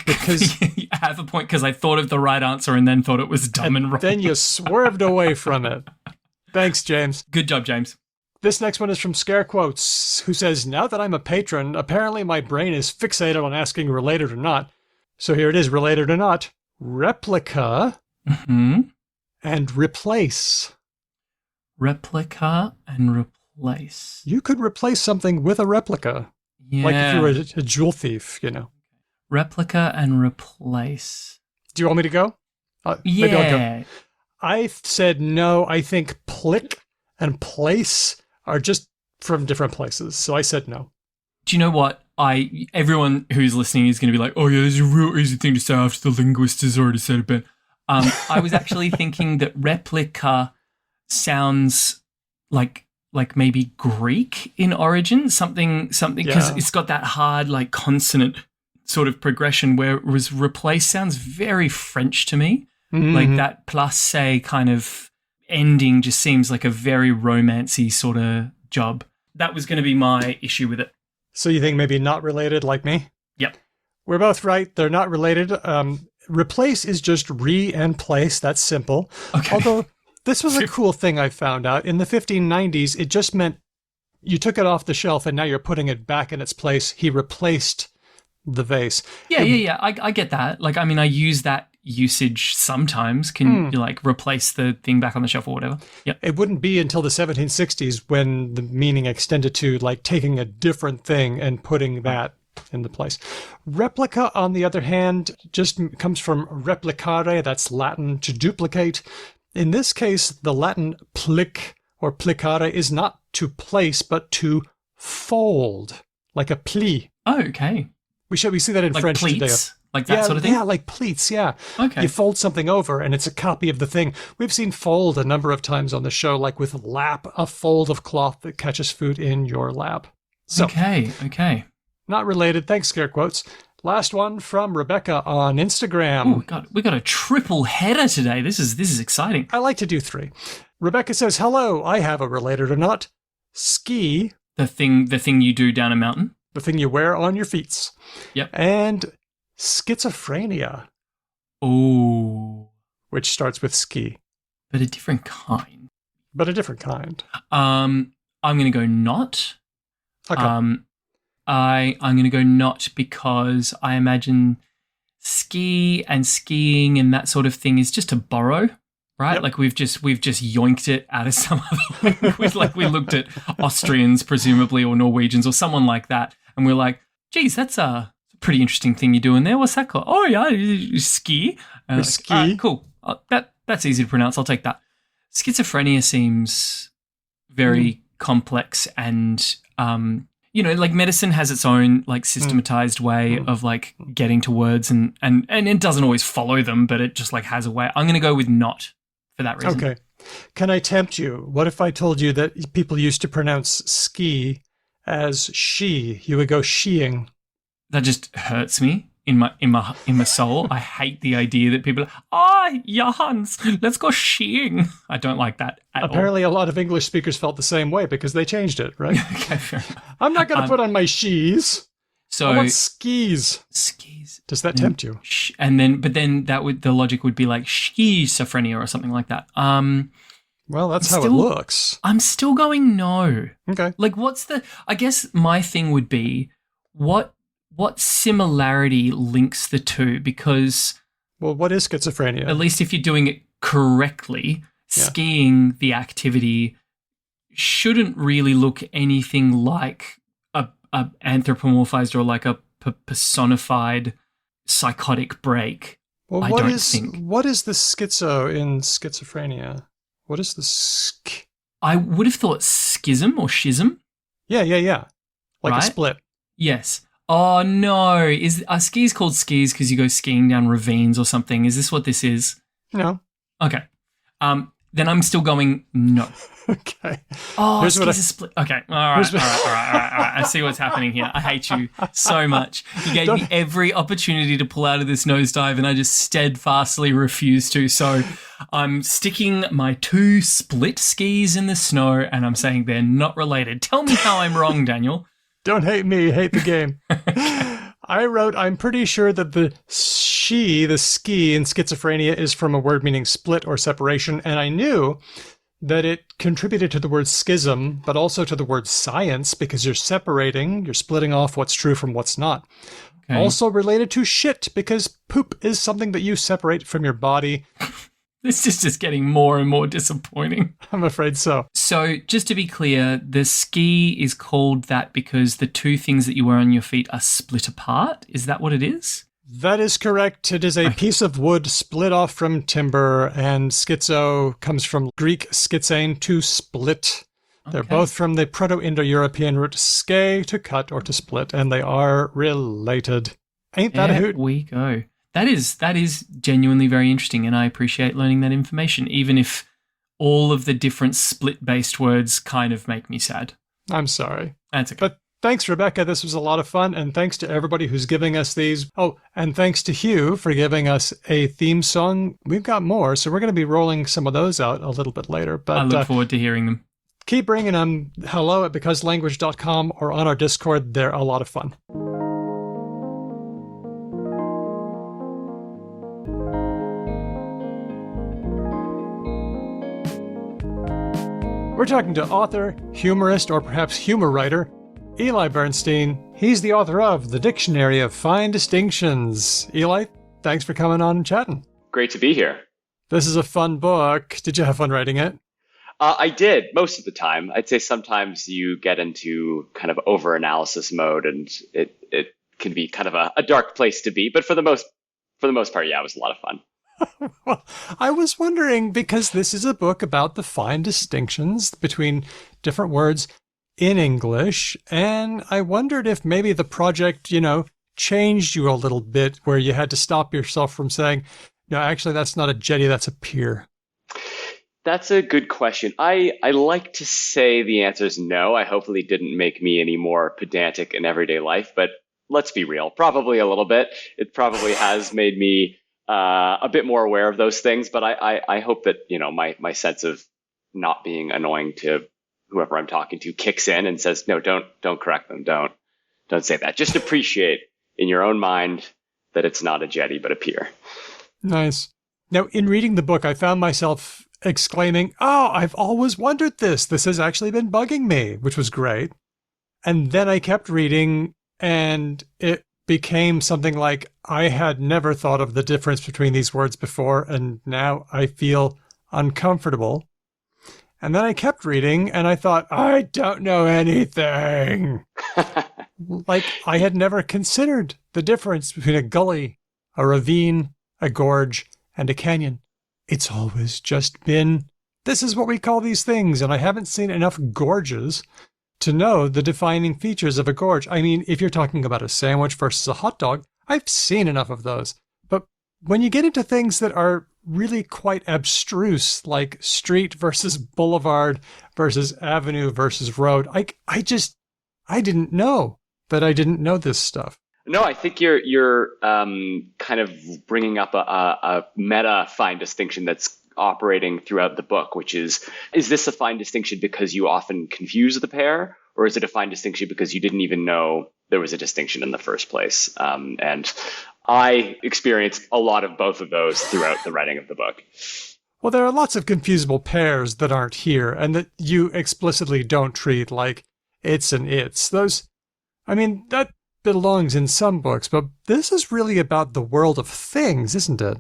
[SPEAKER 1] Because
[SPEAKER 3] half a point because I thought of the right answer and then thought it was dumb and wrong.
[SPEAKER 1] Then you swerved away from it. Thanks, James.
[SPEAKER 3] Good job, James.
[SPEAKER 1] This next one is from Scare Quotes, who says, now that I'm a patron, apparently my brain is fixated on asking related or not. So here it is, related or not. Replica and replace.
[SPEAKER 3] Replica and replace.
[SPEAKER 1] You could replace something with a replica.
[SPEAKER 3] Yeah.
[SPEAKER 1] Like if you were a jewel thief,
[SPEAKER 3] Replica and replace.
[SPEAKER 1] Do you want me to go?
[SPEAKER 3] Yeah.
[SPEAKER 1] Maybe I'll go. I said no. I think plick and place are just from different places. So I said no.
[SPEAKER 3] Do you know what? Everyone who's listening is going to be like, oh yeah, this is a real easy thing to say after the linguist has already said it, but I was actually thinking that replica sounds like maybe Greek in origin, something because it's got that hard like consonant sort of progression, whereas replace sounds very French to me. Like that plus say kind of ending just seems like a very romancy sort of job. That was going to be my issue with it.
[SPEAKER 1] So you think maybe not related like me?
[SPEAKER 3] Yep.
[SPEAKER 1] We're both right. They're not related. Replace is just re and place. That's simple.
[SPEAKER 3] Okay.
[SPEAKER 1] Although this was a cool thing I found out. In the 1590s, it just meant you took it off the shelf and now you're putting it back in its place. He replaced the vase.
[SPEAKER 3] Yeah. I get that. Like, I mean, I use that usage sometimes. Can you like replace the thing back on the shelf or whatever? Yeah.
[SPEAKER 1] It wouldn't be until the 1760s when the meaning extended to like taking a different thing and putting that in the place. Replica, on the other hand, just comes from replicare. That's Latin, to duplicate. In this case, the Latin plic or plicare is not to place, but to fold, like a pli.
[SPEAKER 3] Oh, okay.
[SPEAKER 1] We see that in
[SPEAKER 3] like
[SPEAKER 1] French
[SPEAKER 3] pleats?
[SPEAKER 1] today.
[SPEAKER 3] Like that sort of thing?
[SPEAKER 1] Yeah, like pleats, yeah.
[SPEAKER 3] Okay.
[SPEAKER 1] You fold something over and it's a copy of the thing. We've seen fold a number of times on the show, like with lap, a fold of cloth that catches food in your lap. So,
[SPEAKER 3] Okay.
[SPEAKER 1] Not related. Thanks, Scare Quotes. Last one from Rebecca on Instagram.
[SPEAKER 3] Oh, we got a triple header today. This is exciting.
[SPEAKER 1] I like to do 3. Rebecca says, hello, I have a related or not. Ski.
[SPEAKER 3] The thing you do down a mountain.
[SPEAKER 1] The thing you wear on your feet.
[SPEAKER 3] Yep.
[SPEAKER 1] And schizophrenia.
[SPEAKER 3] Oh.
[SPEAKER 1] Which starts with ski.
[SPEAKER 3] But a different kind. I'm going to go not.
[SPEAKER 1] Okay.
[SPEAKER 3] I'm going to go not because I imagine ski and skiing and that sort of thing is just a borrow, right?
[SPEAKER 1] Yep.
[SPEAKER 3] Like we've just yoinked it out of some other language. Like we looked at Austrians presumably or Norwegians or someone like that, and we're like, geez, that's a pretty interesting thing you're doing there. What's that called? Oh yeah, you ski. Like,
[SPEAKER 1] ski.
[SPEAKER 3] all right, cool. That's easy to pronounce. I'll take that. Schizophrenia seems very complex and like medicine has its own like systematized way of like getting to words and it doesn't always follow them, but it just like has a way. I'm going to go with not for that reason.
[SPEAKER 1] Okay. Can I tempt you? What if I told you that people used to pronounce ski as she? You would go sheeing.
[SPEAKER 3] That just hurts me in my soul. I hate the idea that people are, Jans, let's go skiing. I don't like that at
[SPEAKER 1] Apparently a lot of English speakers felt the same way because they changed it, right?
[SPEAKER 3] Okay, fair enough.
[SPEAKER 1] I'm not going to put on my skis.
[SPEAKER 3] So
[SPEAKER 1] I want skis.
[SPEAKER 3] skis.
[SPEAKER 1] Does that tempt you?
[SPEAKER 3] And then, but then the logic would be like schizophrenia or something like that.
[SPEAKER 1] Well, that's how it looks.
[SPEAKER 3] I'm still going no.
[SPEAKER 1] Okay.
[SPEAKER 3] Like, I guess my thing would be what similarity links the two? Because,
[SPEAKER 1] Well, what is schizophrenia?
[SPEAKER 3] at least if you're doing it correctly, skiing, the activity, shouldn't really look anything like a anthropomorphized or like a personified psychotic break.
[SPEAKER 1] Well,
[SPEAKER 3] I don't think.
[SPEAKER 1] What is the schizo in schizophrenia? What is the
[SPEAKER 3] I would have thought schism or schism.
[SPEAKER 1] Yeah. Like
[SPEAKER 3] Right?
[SPEAKER 1] a split.
[SPEAKER 3] Yes. Oh no! Are skis called skis because you go skiing down ravines or something? Is this what this is?
[SPEAKER 1] No.
[SPEAKER 3] Okay. Then I'm still going no.
[SPEAKER 1] Okay.
[SPEAKER 3] Oh,
[SPEAKER 1] Here's what
[SPEAKER 3] skis are split. Okay. All right. I see what's happening here. I hate you so much. You gave me every opportunity to pull out of this nosedive, and I just steadfastly refused to. So I'm sticking my 2 split skis in the snow, and I'm saying they're not related. Tell me how I'm wrong, Daniel.
[SPEAKER 1] Don't hate me, hate the game. I wrote, I'm pretty sure that the ski in schizophrenia is from a word meaning split or separation, and I knew that it contributed to the word schism, but also to the word science, because you're splitting off what's true from what's not.
[SPEAKER 3] Okay.
[SPEAKER 1] Also related to shit, because poop is something that you separate from your body.
[SPEAKER 3] This is just getting more and more disappointing.
[SPEAKER 1] I'm afraid so.
[SPEAKER 3] So just to be clear, the ski is called that because the 2 things that you wear on your feet are split apart. Is that what it is?
[SPEAKER 1] That is correct. It is a piece of wood split off from timber, and schizo comes from Greek schizane, to split. They're both from the Proto-Indo-European root ske, to cut or to split, and they are related. Ain't that a hoot?
[SPEAKER 3] There we go. That is genuinely very interesting, and I appreciate learning that information, even if all of the different split-based words kind of make me sad.
[SPEAKER 1] I'm sorry.
[SPEAKER 3] That's okay.
[SPEAKER 1] But thanks, Rebecca. This was a lot of fun, and thanks to everybody who's giving us these. Oh, and thanks to Hugh for giving us a theme song. We've got more, so we're going to be rolling some of those out a little bit later. But
[SPEAKER 3] I look forward to hearing them.
[SPEAKER 1] Keep bringing them. Hello at becauselanguage.com or on our Discord. They're a lot of fun. We're talking to author, humorist, or perhaps humor writer, Eli Burnstein. He's the author of The Dictionary of Fine Distinctions. Eli, thanks for coming on and chatting.
[SPEAKER 2] Great to be here.
[SPEAKER 1] This is a fun book. Did you have fun writing it?
[SPEAKER 2] I did most of the time. I'd say sometimes you get into kind of over-analysis mode, and it can be kind of a dark place to be. But for the most part, yeah, it was a lot of fun.
[SPEAKER 1] Well, I was wondering, because this is a book about the fine distinctions between different words in English, and I wondered if maybe the project, changed you a little bit, where you had to stop yourself from saying, no, actually, that's not a jetty, that's a pier.
[SPEAKER 2] That's a good question. I like to say the answer is no. I hopefully didn't make me any more pedantic in everyday life, but let's be real, probably a little bit. It probably has made me a bit more aware of those things, but I hope that, my sense of not being annoying to whoever I'm talking to kicks in and says, no, don't correct them. Don't say that. Just appreciate in your own mind that it's not a jetty, but a pier.
[SPEAKER 1] Nice. Now, in reading the book, I found myself exclaiming, oh, I've always wondered this. This has actually been bugging me, which was great. And then I kept reading, and it became something like, I had never thought of the difference between these words before, and now I feel uncomfortable. And then I kept reading, and I thought, I don't know anything. Like, I had never considered the difference between a gully, a ravine, a gorge, and a canyon. It's always just been, this is what we call these things, and I haven't seen enough gorges to know the defining features of a gorge. I mean, if you're talking about a sandwich versus a hot dog, I've seen enough of those. But when you get into things that are really quite abstruse, like street versus boulevard versus avenue versus road, I didn't know that I didn't know this stuff.
[SPEAKER 2] No, I think you're kind of bringing up a meta fine distinction that's operating throughout the book, which is this a fine distinction because you often confuse the pair, or is it a fine distinction because you didn't even know there was a distinction in the first place? And I experienced a lot of both of those throughout the writing of the book.
[SPEAKER 1] Well, there are lots of confusable pairs that aren't here and that you explicitly don't treat like it's and it's. That belongs in some books, but this is really about the world of things, isn't it?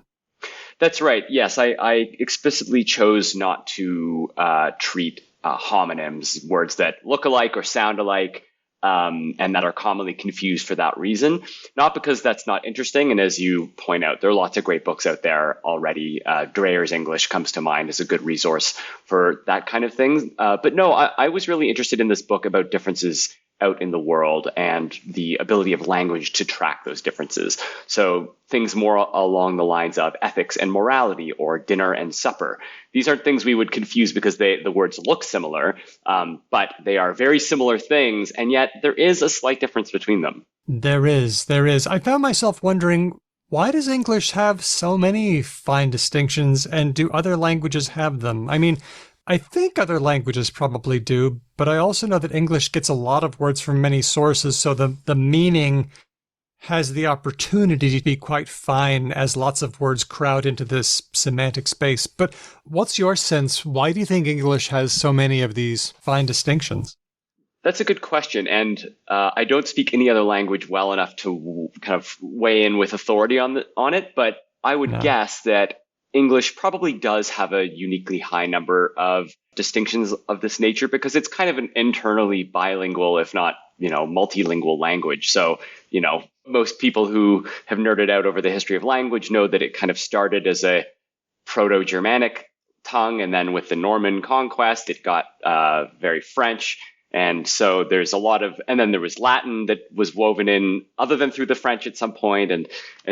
[SPEAKER 2] That's right. Yes, I explicitly chose not to treat homonyms, words that look alike or sound alike, and that are commonly confused for that reason. Not because that's not interesting. And as you point out, there are lots of great books out there already. Dreyer's English comes to mind as a good resource for that kind of thing. But no, I was really interested in this book about differences out in the world and the ability of language to track those differences. So things more along the lines of ethics and morality or dinner and supper. These aren't things we would confuse because the words look similar, but they are very similar things, and yet there is a slight difference between them.
[SPEAKER 1] There is. I found myself wondering, why does English have so many fine distinctions, and do other languages have them? I think other languages probably do, but I also know that English gets a lot of words from many sources, so the meaning has the opportunity to be quite fine as lots of words crowd into this semantic space. But what's your sense? Why do you think English has so many of these fine distinctions?
[SPEAKER 2] That's a good question, and I don't speak any other language well enough to kind of weigh in with authority on it, but I would guess that English probably does have a uniquely high number of distinctions of this nature because it's kind of an internally bilingual, if not, multilingual language. So, most people who have nerded out over the history of language know that it kind of started as a Proto-Germanic tongue, and then with the Norman conquest, it got very French. And so there's a lot of, and then there was Latin that was woven in other than through the French at some point, and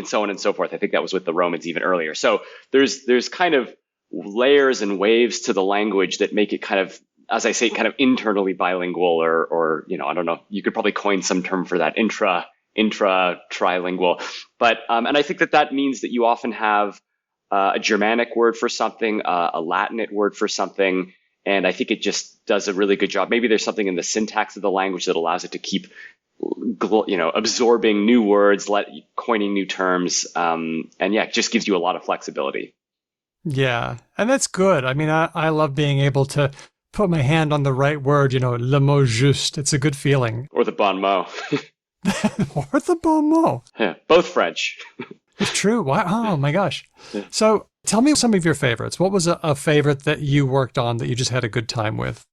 [SPEAKER 2] so on and so forth. I think that was with the Romans even earlier. So there's kind of layers and waves to the language that make it kind of, as I say, kind of internally bilingual, or I don't know, you could probably coin some term for that, intra trilingual. But, and I think that means that you often have a Germanic word for something, a Latinate word for something. And I think it just does a really good job. Maybe there's something in the syntax of the language that allows it to keep, absorbing new words, coining new terms. And it just gives you a lot of flexibility.
[SPEAKER 1] Yeah, and that's good. I love being able to put my hand on the right word, le mot juste. It's a good feeling.
[SPEAKER 2] Or the bon mot.
[SPEAKER 1] Or the bon mot.
[SPEAKER 2] Yeah, both French.
[SPEAKER 1] It's true. Wow. Oh, my gosh. Yeah. So tell me some of your favorites. What was a favorite that you worked on that you just had a good time with?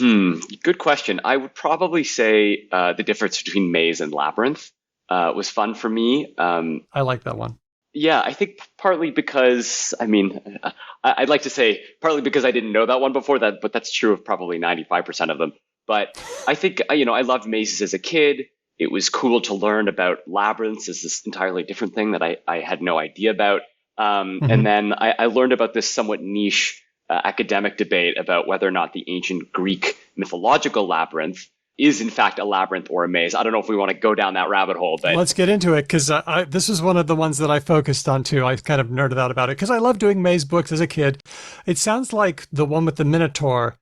[SPEAKER 2] Good question. I would probably say the difference between maze and labyrinth was fun for me.
[SPEAKER 1] I like that one.
[SPEAKER 2] Yeah, I think partly because, I'd like to say partly because I didn't know that one before, but that's true of probably 95% of them. But I think, I loved mazes as a kid. It was cool to learn about labyrinths as this entirely different thing that I had no idea about. And then I learned about this somewhat niche academic debate about whether or not the ancient Greek mythological labyrinth is in fact a labyrinth or a maze. I don't know if we want to go down that rabbit hole, but
[SPEAKER 1] let's get into it, because this is one of the ones that I focused on too. I kind of nerded out about it because I loved doing maze books as a kid. It sounds like the one with the Minotaur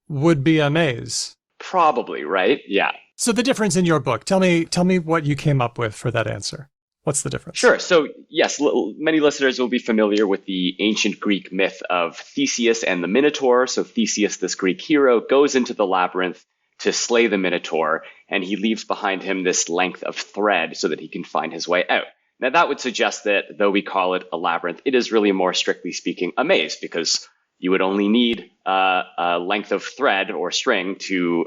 [SPEAKER 1] would be a maze.
[SPEAKER 2] Probably, right? Yeah.
[SPEAKER 1] So the difference in your book, tell me what you came up with for that answer. What's the difference?
[SPEAKER 2] Sure. So yes, many listeners will be familiar with the ancient Greek myth of Theseus and the Minotaur. So Theseus, this Greek hero, goes into the labyrinth to slay the Minotaur, and he leaves behind him this length of thread so that he can find his way out. Now that would suggest that though we call it a labyrinth, it is really more strictly speaking a maze, because you would only need a length of thread or string to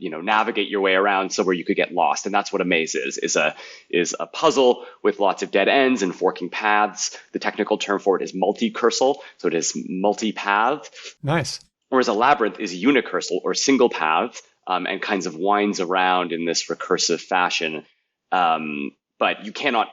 [SPEAKER 2] navigate your way around somewhere you could get lost. And that's what a maze is a puzzle with lots of dead ends and forking paths. The technical term for it is multicursal, so it is multi-path.
[SPEAKER 1] Nice.
[SPEAKER 2] Whereas a labyrinth is unicursal or single path, and kinds of winds around in this recursive fashion. But you cannot,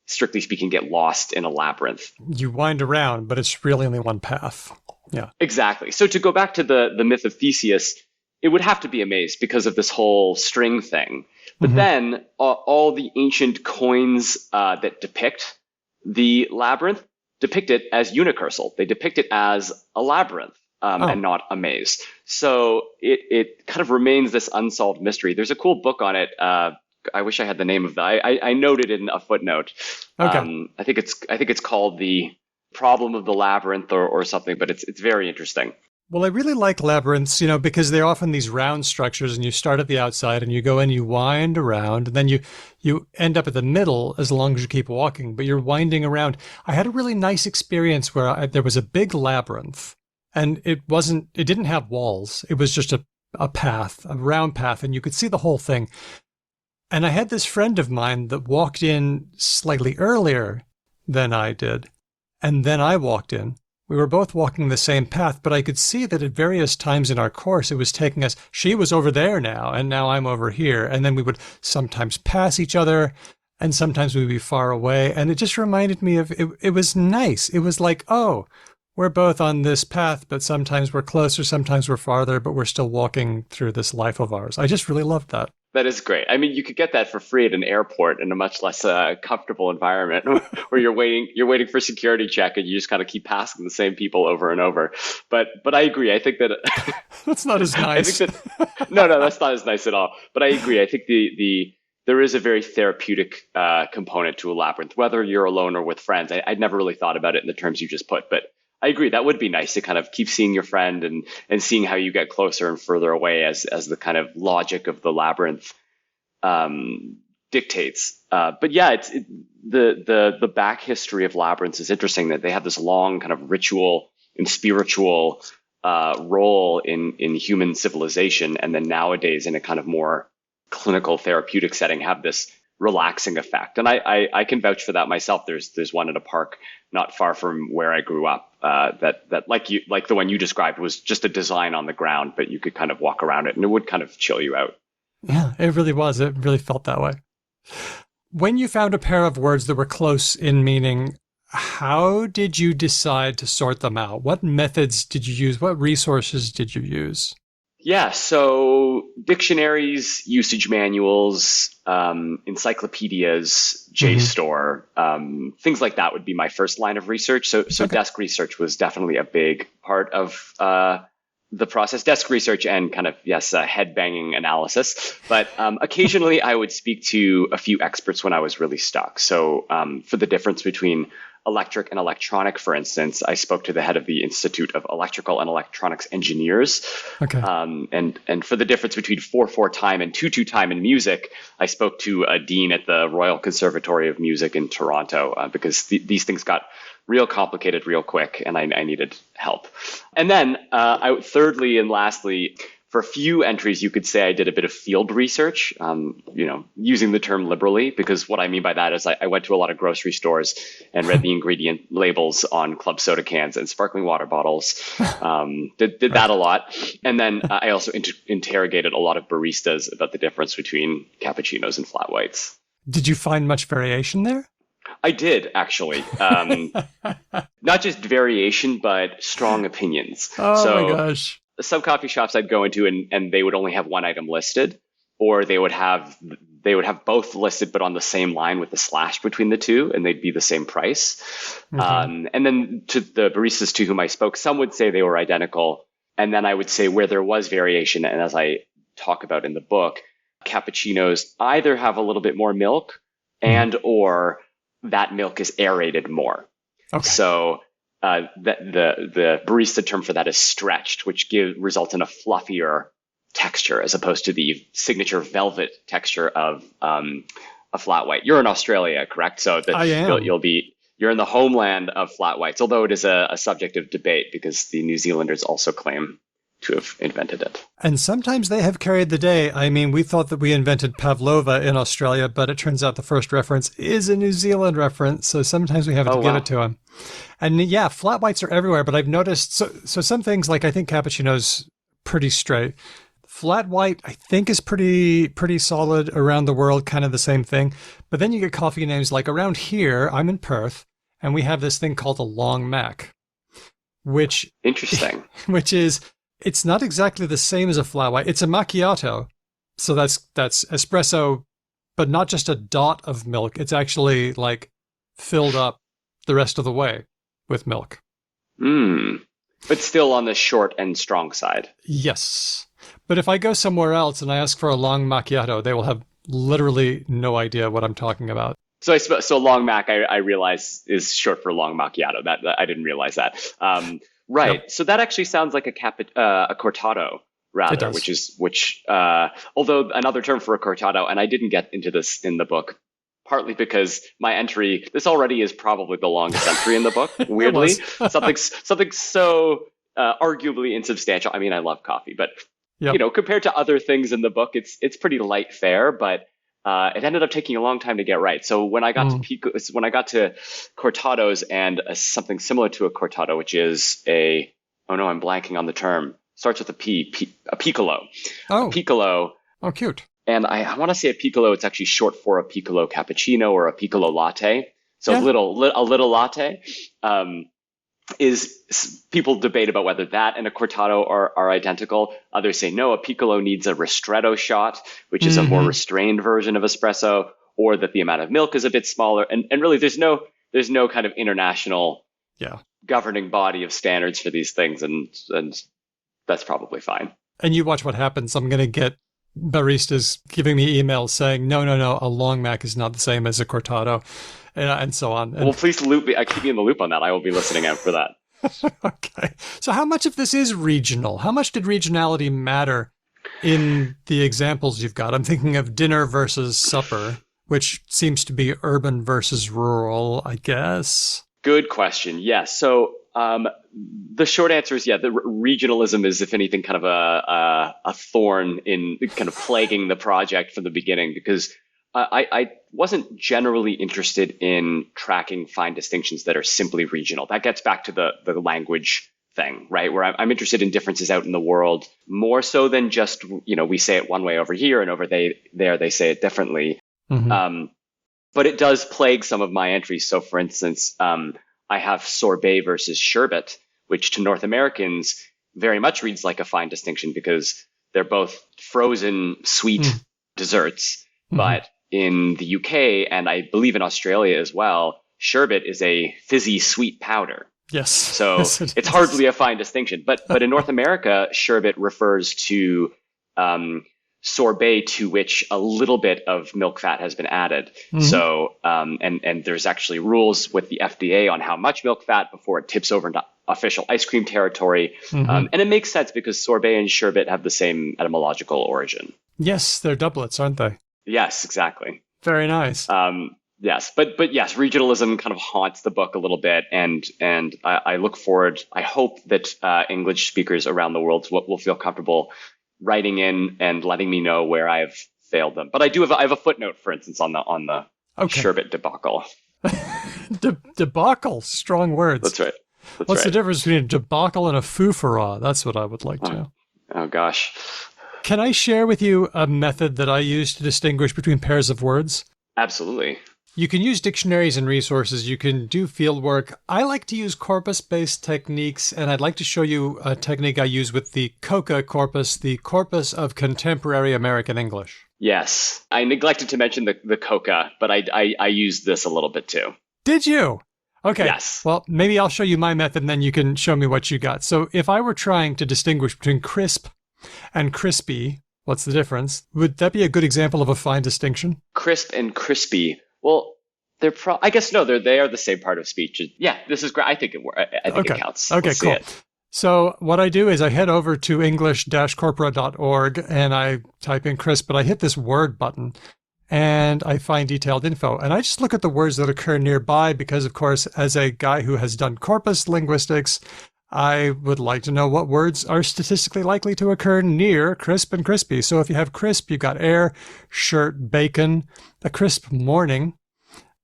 [SPEAKER 2] strictly speaking, get lost in a labyrinth.
[SPEAKER 1] You wind around, but it's really only one path. Yeah.
[SPEAKER 2] Exactly. So to go back to the myth of Theseus, it would have to be a maze because of this whole string thing. But then all the ancient coins that depict the labyrinth depict it as unicursal. They depict it as a labyrinth and not a maze. So it kind of remains this unsolved mystery. There's a cool book on it. I wish I had the name of that. I noted in a footnote.
[SPEAKER 1] Okay.
[SPEAKER 2] I think it's called The Problem of the Labyrinth or something, but it's very interesting.
[SPEAKER 1] Well, I really like labyrinths, you know, because they're often these round structures and you start at the outside and you go in, you wind around, and then you end up at the middle as long as you keep walking, but you're winding around. I had a really nice experience where there was a big labyrinth and it didn't have walls. It was just a path, a round path, and you could see the whole thing. And I had this friend of mine that walked in slightly earlier than I did. And then I walked in. We were both walking the same path, but I could see that at various times in our course, it was taking us, she was over there now, and now I'm over here. And then we would sometimes pass each other, and sometimes we'd be far away. And it just reminded me of, it was nice. It was like, oh, we're both on this path, but sometimes we're closer, sometimes we're farther, but we're still walking through this life of ours. I just really loved that.
[SPEAKER 2] That is great. I mean, you could get that for free at an airport in a much less comfortable environment where you're waiting for security check and you just kind of keep passing the same people over and over. But I agree. I think that
[SPEAKER 1] that's not as nice.
[SPEAKER 2] I think that, no, that's not as nice at all. But I agree. I think there is a very therapeutic component to a labyrinth, whether you're alone or with friends. I'd never really thought about it in the terms you just put, but I agree. That would be nice to kind of keep seeing your friend and seeing how you get closer and further away as the kind of logic of the labyrinth dictates. But yeah, the back history of labyrinths is interesting, that they have this long kind of ritual and spiritual role in human civilization, and then nowadays in a kind of more clinical therapeutic setting have this relaxing effect. And I can vouch for that myself. There's one at a park not far from where I grew up that like the one you described was just a design on the ground, but you could kind of walk around it and it would kind of chill you out.
[SPEAKER 1] Yeah, it really was. It really felt that way. When you found a pair of words that were close in meaning, how did you decide to sort them out? What methods did you use? What resources did you use?
[SPEAKER 2] Yeah, so dictionaries, usage manuals, encyclopedias, JSTOR, things like that would be my first line of research. So okay. Desk research was definitely a big part of the process. Desk research and kind of, head banging analysis. But occasionally I would speak to a few experts when I was really stuck. So for the difference between electric and electronic, for instance, I spoke to the head of the Institute of Electrical and Electronics Engineers. Okay. And for the difference between 4/4 time and 2/2 time in music, I spoke to a dean at the Royal Conservatory of Music in Toronto because these things got real complicated real quick, and I needed help. And then thirdly and lastly, for a few entries, you could say I did a bit of field research, using the term liberally, because what I mean by that is I went to a lot of grocery stores and read the ingredient labels on club soda cans and sparkling water bottles. Did that a lot. And then I also interrogated a lot of baristas about the difference between cappuccinos and flat whites.
[SPEAKER 1] Did you find much variation there?
[SPEAKER 2] I did, actually. Not just variation, but strong opinions.
[SPEAKER 1] Oh, my gosh.
[SPEAKER 2] Some coffee shops I'd go into and they would only have one item listed, or they would have both listed but on the same line with a slash between the two, and they'd be the same price. Mm-hmm. And then to the baristas to whom I spoke, some would say they were identical, and then I would say where there was variation, and as I talk about in the book, cappuccinos either have a little bit more milk and or that milk is aerated more. Okay. So the barista term for that is stretched, which results in a fluffier texture as opposed to the signature velvet texture of a flat white. You're in Australia, correct? So
[SPEAKER 1] I am.
[SPEAKER 2] You're in the homeland of flat whites, although it is a subject of debate because the New Zealanders also claim to have invented it.
[SPEAKER 1] And sometimes they have carried the day. I mean, we thought that we invented pavlova in Australia, but it turns out the first reference is a New Zealand reference. So sometimes we have to give it to them. And yeah, flat whites are everywhere, but I've noticed, so some things like I think cappuccino's pretty straight. Flat white, I think, is pretty solid around the world, kind of the same thing. But then you get coffee names like around here, I'm in Perth, and we have this thing called a long Mac, which...
[SPEAKER 2] Interesting.
[SPEAKER 1] Which is... It's not exactly the same as a flat white. It's a macchiato, So that's espresso, but not just a dot of milk. It's actually like filled up the rest of the way with milk.
[SPEAKER 2] But still on the short and strong side.
[SPEAKER 1] Yes. But if I go somewhere else and I ask for a long macchiato, they will have literally no idea what I'm talking about.
[SPEAKER 2] So so long mac, I realize is short for long macchiato. That I didn't realize that. Right. Yep. So that actually sounds like a cortado rather, which although another term for a cortado, and I didn't get into this in the book, partly because my entry, this already is probably the longest entry in the book. Weirdly, something so arguably insubstantial. I mean, I love coffee, but compared to other things in the book, it's pretty light fare, but. It ended up taking a long time to get right. So when I got to cortados and something similar to a cortado, which is I'm blanking on the term. Starts with a piccolo. Oh, a piccolo.
[SPEAKER 1] Oh, cute.
[SPEAKER 2] And I want to say a piccolo. It's actually short for a piccolo cappuccino or a piccolo latte. So a little latte. Is people debate about whether that and a cortado are identical. Others say no, a piccolo needs a ristretto shot, which is a more restrained version of espresso, or that the amount of milk is a bit smaller. And really, there's no kind of international governing body of standards for these things, and that's probably fine.
[SPEAKER 1] And you watch what happens. I'm going to get baristas giving me emails saying, no, a long mac is not the same as a cortado. And so on.
[SPEAKER 2] Well, please keep me in the loop on that. I will be listening out for that.
[SPEAKER 1] Okay. So how much of this is regional? How much did regionality matter in the examples you've got? I'm thinking of dinner versus supper, which seems to be urban versus rural, I guess.
[SPEAKER 2] Good question. Yes. So the short answer is, the regionalism is, if anything, kind of a thorn in kind of plaguing the project from the beginning, because I wasn't generally interested in tracking fine distinctions that are simply regional. That gets back to the language thing, right? Where I'm interested in differences out in the world more so than just, we say it one way over here and over there they say it differently. Mm-hmm. But it does plague some of my entries. So for instance, I have sorbet versus sherbet, which to North Americans very much reads like a fine distinction because they're both frozen sweet desserts, but in the UK, and I believe in Australia as well, sherbet is a fizzy sweet powder.
[SPEAKER 1] Yes.
[SPEAKER 2] So it's hardly a fine distinction. But in North America, sherbet refers to sorbet to which a little bit of milk fat has been added. So and there's actually rules with the FDA on how much milk fat before it tips over into official ice cream territory. And it makes sense because sorbet and sherbet have the same etymological origin.
[SPEAKER 1] Yes, they're doublets, aren't they?
[SPEAKER 2] Yes, exactly.
[SPEAKER 1] Very nice.
[SPEAKER 2] Yes, but yes, regionalism kind of haunts the book a little bit, and I look forward. I hope that English speakers around the world will feel comfortable writing in and letting me know where I've failed them. But I have a footnote, for instance, on the sherbet debacle.
[SPEAKER 1] Debacle, strong words.
[SPEAKER 2] That's right.
[SPEAKER 1] What's the difference between a debacle and a foo-for-ah? That's what I would like to know.
[SPEAKER 2] Oh gosh.
[SPEAKER 1] Can I share with you a method that I use to distinguish between pairs of words?
[SPEAKER 2] Absolutely.
[SPEAKER 1] You can use dictionaries and resources. You can do field work. I like to use corpus-based techniques, and I'd like to show you a technique I use with the COCA corpus, the Corpus of Contemporary American English.
[SPEAKER 2] Yes. I neglected to mention the COCA, but I used this a little bit too.
[SPEAKER 1] Did you? Okay.
[SPEAKER 2] Yes.
[SPEAKER 1] Well, maybe I'll show you my method, and then you can show me what you got. So if I were trying to distinguish between crisp and crispy, what's the difference? Would that be a good example of a fine distinction?
[SPEAKER 2] Crisp and crispy. Well, I guess no, they are the same part of speech. Yeah, this is great. I think it counts.
[SPEAKER 1] Okay,
[SPEAKER 2] Let's
[SPEAKER 1] cool.
[SPEAKER 2] see it.
[SPEAKER 1] So what I do is I head over to english-corpora.org and I type in crisp, but I hit this word button and I find detailed info. And I just look at the words that occur nearby because, of course, as a guy who has done corpus linguistics, I would like to know what words are statistically likely to occur near crisp and crispy. So if you have crisp, you've got air, shirt, bacon, a crisp morning,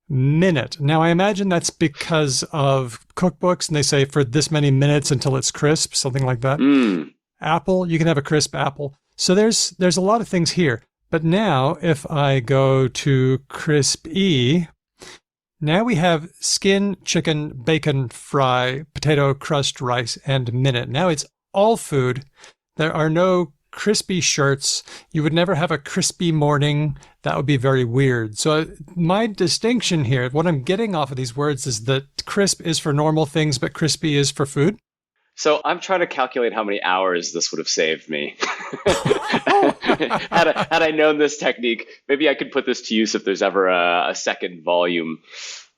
[SPEAKER 1] minute. Now, I imagine that's because of cookbooks, and they say for this many minutes until it's crisp, something like that. Apple, you can have a crisp apple. So there's a lot of things here. But now, if I go to crispy, now we have skin, chicken, bacon, fry, potato, crust, rice, and minute. Now it's all food. There are no crispy shirts. You would never have a crispy morning. That would be very weird. So my distinction here, what I'm getting off of these words is that crisp is for normal things, but crispy is for food.
[SPEAKER 2] So I'm trying to calculate how many hours this would have saved me. Had I known this technique, maybe I could put this to use if there's ever a second volume.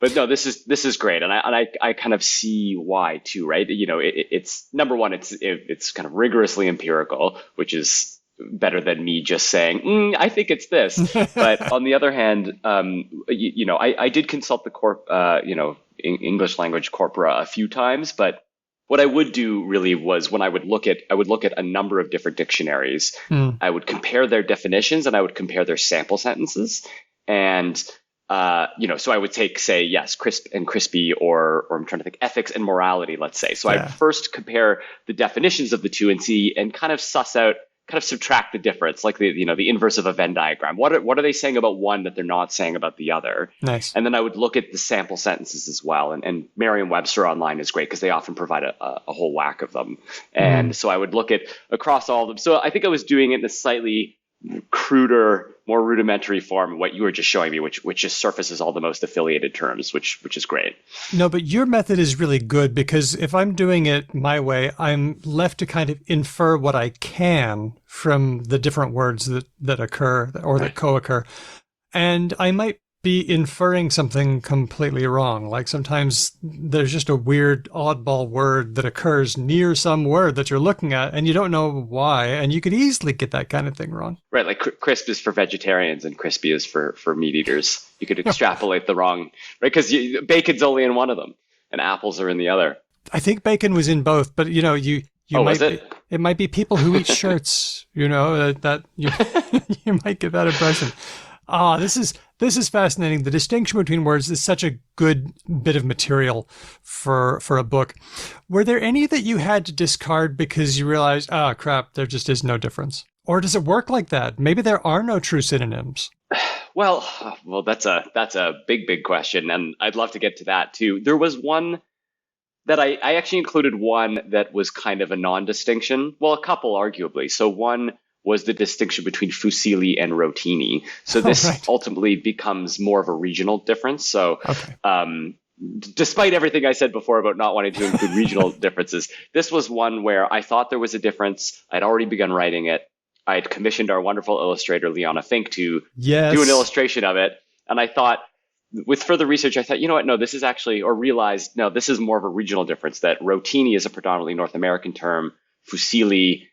[SPEAKER 2] But no, this is great, and I kind of see why too, right? It's number one, it's kind of rigorously empirical, which is better than me just saying, I think it's this. But on the other hand, I did consult the English language corpora a few times, but what I would do really was when I would look at a number of different dictionaries, I would compare their definitions and I would compare their sample sentences. And, so I would take, say, yes, crisp and crispy, or I'm trying to think ethics and morality, let's say. So I first compare the definitions of the two and kind of subtract the difference, like the inverse of a Venn diagram. What are they saying about one that they're not saying about the other?
[SPEAKER 1] Nice.
[SPEAKER 2] And then I would look at the sample sentences as well. And Merriam-Webster online is great because they often provide a whole whack of them. And so I would look at across all of them. So I think I was doing it in a slightly cruder, more rudimentary form, what you were just showing me, which just surfaces all the most affiliated terms, which is great.
[SPEAKER 1] No, but your method is really good, because if I'm doing it my way, I'm left to kind of infer what I can from the different words that occur or that co-occur. And I might be inferring something completely wrong. Like sometimes there's just a weird oddball word that occurs near some word that you're looking at and you don't know why. And you could easily get that kind of thing wrong.
[SPEAKER 2] Right. Like crisp is for vegetarians and crispy is for meat eaters. You could extrapolate the wrong, right? Because bacon's only in one of them and apples are in the other.
[SPEAKER 1] I think bacon was in both, but you might it might be people who eat shirts, that you might get that impression. This is fascinating. The distinction between words is such a good bit of material for a book. Were there any that you had to discard because you realized, crap, there just is no difference? Or does it work like that? Maybe there are no true synonyms.
[SPEAKER 2] Well, that's a big question, and I'd love to get to that too. There was one that I actually included one that was kind of a non-distinction. Well, a couple arguably. So one was the distinction between fusilli and rotini. So this ultimately becomes more of a regional difference. So despite everything I said before about not wanting to include regional differences, this was one where I thought there was a difference. I'd already begun writing it. I had commissioned our wonderful illustrator, Liana Fink, to do an illustration of it. And I thought, with further research, I thought, you know what, no, this is actually, or realized, no, this is more of a regional difference, that rotini is a predominantly North American term. Fusilli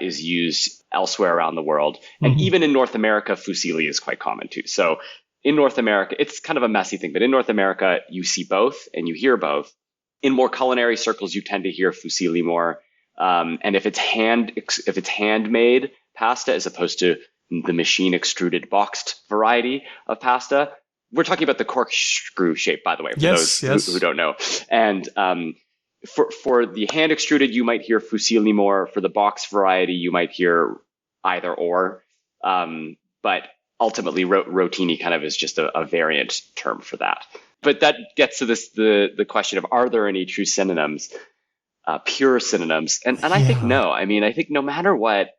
[SPEAKER 2] is used elsewhere around the world. And even in North America, fusilli is quite common too. So in North America, it's kind of a messy thing, but in North America, you see both and you hear both. In more culinary circles, you tend to hear fusilli more. And if it's handmade pasta as opposed to the machine extruded boxed variety of pasta, we're talking about the corkscrew shape, by the way, for those who don't know. And for the hand extruded, you might hear fusilli more. For the box variety, you might hear either or. But ultimately, rotini kind of is just a variant term for that. But that gets to the question of, are there any true synonyms, pure synonyms? And I think no. I mean, I think no matter what,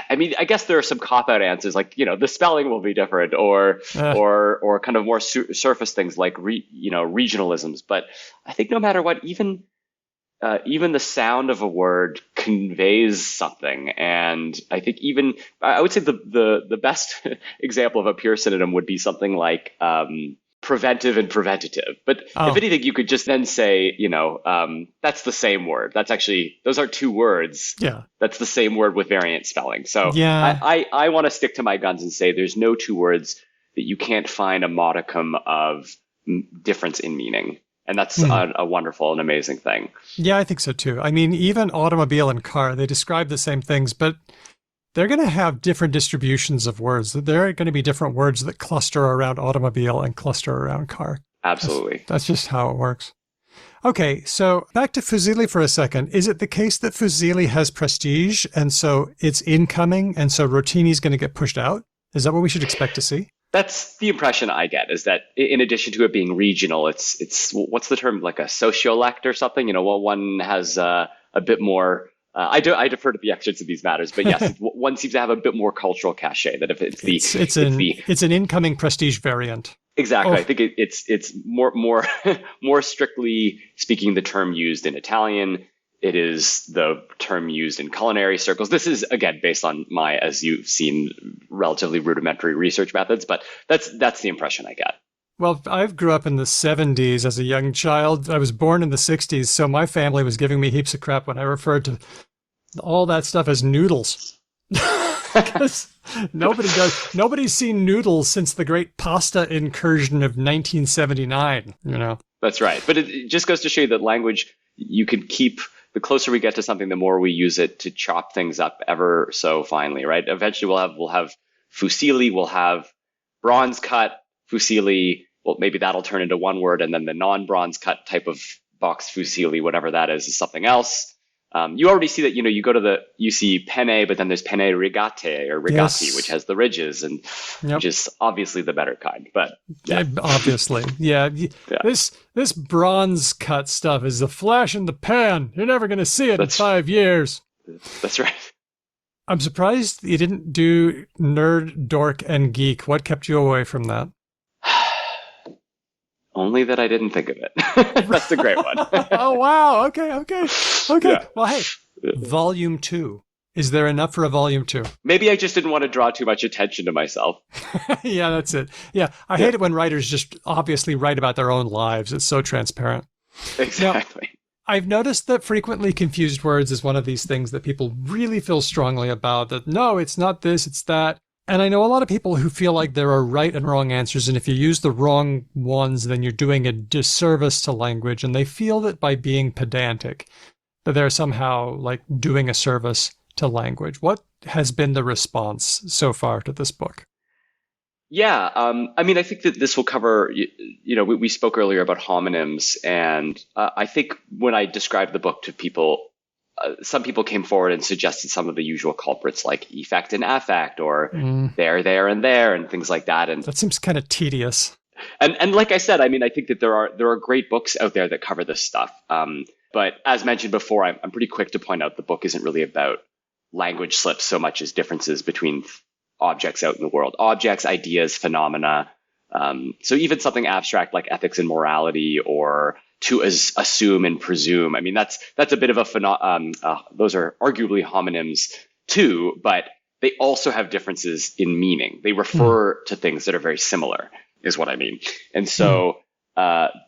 [SPEAKER 2] I mean, I guess there are some cop-out answers, like, the spelling will be different, or kind of more surface things like regionalisms. But I think no matter what, even the sound of a word conveys something. And I think I would say the best example of a pure synonym would be something like preventive and preventative. But if anything, you could just then say, that's the same word. That's actually, those are two words.
[SPEAKER 1] Yeah.
[SPEAKER 2] That's the same word with variant spelling. So I want to stick to my guns and say there's no two words that you can't find a modicum of difference in meaning. And that's a wonderful and amazing thing.
[SPEAKER 1] Yeah, I think so too. I mean, even automobile and car, they describe the same things, but they're going to have different distributions of words. There are going to be different words that cluster around automobile and cluster around car.
[SPEAKER 2] Absolutely.
[SPEAKER 1] That's just how it works. Okay, so back to fusilli for a second. Is it the case that fusilli has prestige, and so it's incoming, and so rotini is going to get pushed out? Is that what we should expect to see?
[SPEAKER 2] That's the impression I get, is that in addition to it being regional, it's what's the term, like a sociolect or something? One has a bit more I defer to the experts in these matters, but yes, one seems to have a bit more cultural cachet. That if
[SPEAKER 1] it's an incoming prestige variant.
[SPEAKER 2] Exactly.
[SPEAKER 1] Oh.
[SPEAKER 2] I think it's more more strictly speaking the term used in Italian. It is the term used in culinary circles. This is, again, based on my, as you've seen, relatively rudimentary research methods, but that's the impression I get.
[SPEAKER 1] Well, I grew up in the 70s as a young child. I was born in the 60s, so my family was giving me heaps of crap when I referred to all that stuff as noodles. Because nobody's seen noodles since the great pasta incursion of 1979, you know.
[SPEAKER 2] That's right. But it just goes to show you that language, you can keep, the closer we get to something, the more we use it to chop things up ever so finely, right? Eventually we'll have fusilli, we'll have bronze cut, fusilli, well, maybe that'll turn into one word, and then the non-bronze cut type of box fusilli, whatever that is something else. You already see that, you see penne, but then there's penne rigate or rigati,
[SPEAKER 1] Yes.
[SPEAKER 2] which has the ridges, and which is obviously the better kind. But yeah.
[SPEAKER 1] Obviously, yeah. This bronze cut stuff is the flash in the pan. You're never going to see it in 5 years.
[SPEAKER 2] That's right.
[SPEAKER 1] I'm surprised you didn't do nerd, dork, and geek. What kept you away from that?
[SPEAKER 2] Only that I didn't think of it. That's a great one.
[SPEAKER 1] Oh, wow. Okay.
[SPEAKER 2] Yeah.
[SPEAKER 1] Well, hey, volume 2. Is there enough for a volume 2?
[SPEAKER 2] Maybe I just didn't want to draw too much attention to myself.
[SPEAKER 1] Yeah, that's it. Yeah, I hate it when writers just obviously write about their own lives. It's so transparent.
[SPEAKER 2] Exactly.
[SPEAKER 1] Now, I've noticed that frequently confused words is one of these things that people really feel strongly about, that no, it's not this, it's that. And I know a lot of people who feel like there are right and wrong answers, and if you use the wrong ones, then you're doing a disservice to language, and they feel that by being pedantic, that they're somehow like doing a service to language. What has been the response so far to this book?
[SPEAKER 2] Yeah, I mean, I think that this will cover, we spoke earlier about homonyms, and I think when I described the book to people, some people came forward and suggested some of the usual culprits like effect and affect, or there, and there, and things like that. And
[SPEAKER 1] that seems kind of tedious.
[SPEAKER 2] And like I said, I mean, I think that there are great books out there that cover this stuff. But as mentioned before, I'm pretty quick to point out the book isn't really about language slips so much as differences between objects out in the world, objects, ideas, phenomena. So even something abstract like ethics and morality, or to assume and presume. I mean, that's a bit of those are arguably homonyms too, but they also have differences in meaning. They refer to things that are very similar, is what I mean. And so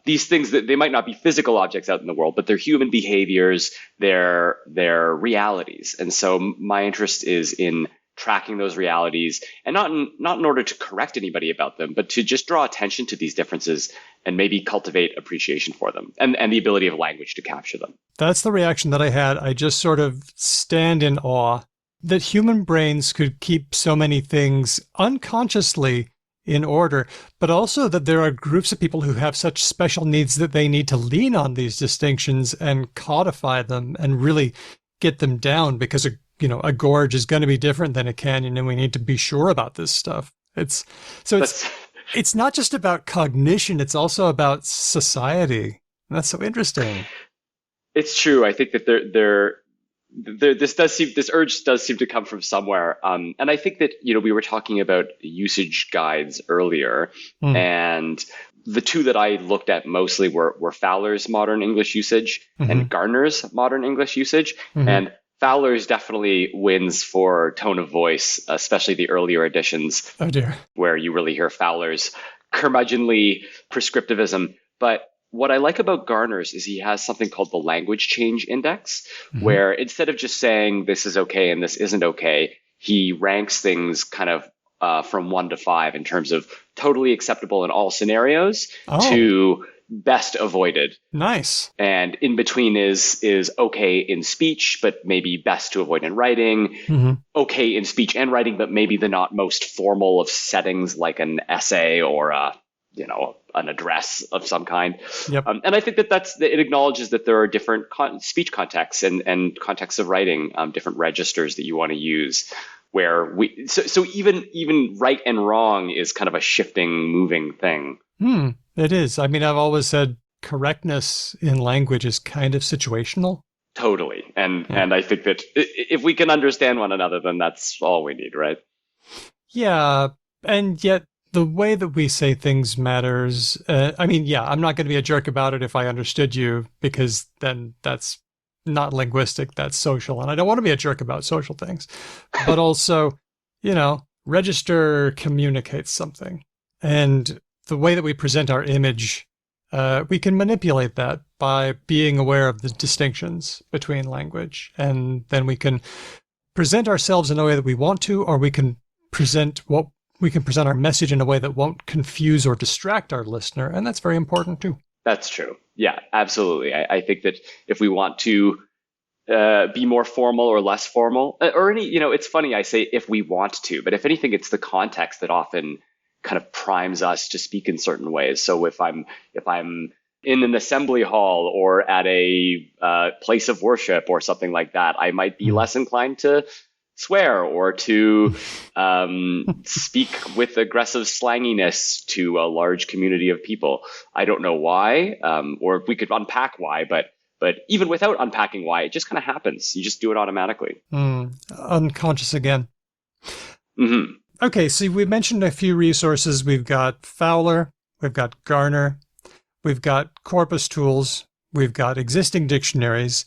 [SPEAKER 2] these things, that they might not be physical objects out in the world, but they're human behaviors, they're realities. And so my interest is in tracking those realities, and not in order to correct anybody about them, but to just draw attention to these differences and maybe cultivate appreciation for them, and the ability of language to capture them.
[SPEAKER 1] That's the reaction that I had. I just sort of stand in awe that human brains could keep so many things unconsciously in order, but also that there are groups of people who have such special needs that they need to lean on these distinctions and codify them and really get them down, because a gorge is going to be different than a canyon, and we need to be sure about this stuff. It's not just about cognition, it's also about society. And that's so interesting.
[SPEAKER 2] It's true. I think that this urge does seem to come from somewhere. And I think that, we were talking about usage guides earlier, and the two that I looked at mostly were Fowler's Modern English Usage and Gardner's Modern English Usage. And Fowler's definitely wins for tone of voice, especially the earlier editions.
[SPEAKER 1] Oh dear.
[SPEAKER 2] Where you really hear Fowler's curmudgeonly prescriptivism. But what I like about Gardner's is he has something called the language change index, where instead of just saying this is okay and this isn't okay, he ranks things kind of from 1 to 5 in terms of totally acceptable in all scenarios to best avoided.
[SPEAKER 1] Nice.
[SPEAKER 2] And in between is okay in speech, but maybe best to avoid in writing. Okay in speech and writing, but maybe the not most formal of settings, like an essay or an address of some kind.
[SPEAKER 1] Yep.
[SPEAKER 2] And I think that it acknowledges that there are different speech contexts and contexts of writing, different registers that you want to use. Where so even right and wrong is kind of a shifting, moving thing.
[SPEAKER 1] It is. I mean, I've always said correctness in language is kind of situational.
[SPEAKER 2] Totally. And I think that if we can understand one another, then that's all we need, right?
[SPEAKER 1] Yeah, and yet the way that we say things matters. I mean, yeah, I'm not going to be a jerk about it if I understood you, because then that's not linguistic, that's social. And I don't want to be a jerk about social things. But also, register communicates something. And the way that we present our image, we can manipulate that by being aware of the distinctions between language. And then we can present ourselves in a way that we want to, or we can present our message in a way that won't confuse or distract our listener. And that's very important too.
[SPEAKER 2] That's true. Yeah, absolutely. I think that if we want to be more formal or less formal, or it's funny, I say if we want to, but if anything, it's the context that often kind of primes us to speak in certain ways. So if I'm in an assembly hall or at a place of worship or something like that, I might be less inclined to swear or to speak with aggressive slanginess to a large community of people. I don't know why, or we could unpack why, but even without unpacking why, it just kind of happens. You just do it automatically.
[SPEAKER 1] Unconscious again.
[SPEAKER 2] Mm-hmm.
[SPEAKER 1] Okay, so we mentioned a few resources. We've got Fowler, we've got Garner, we've got corpus tools, we've got existing dictionaries.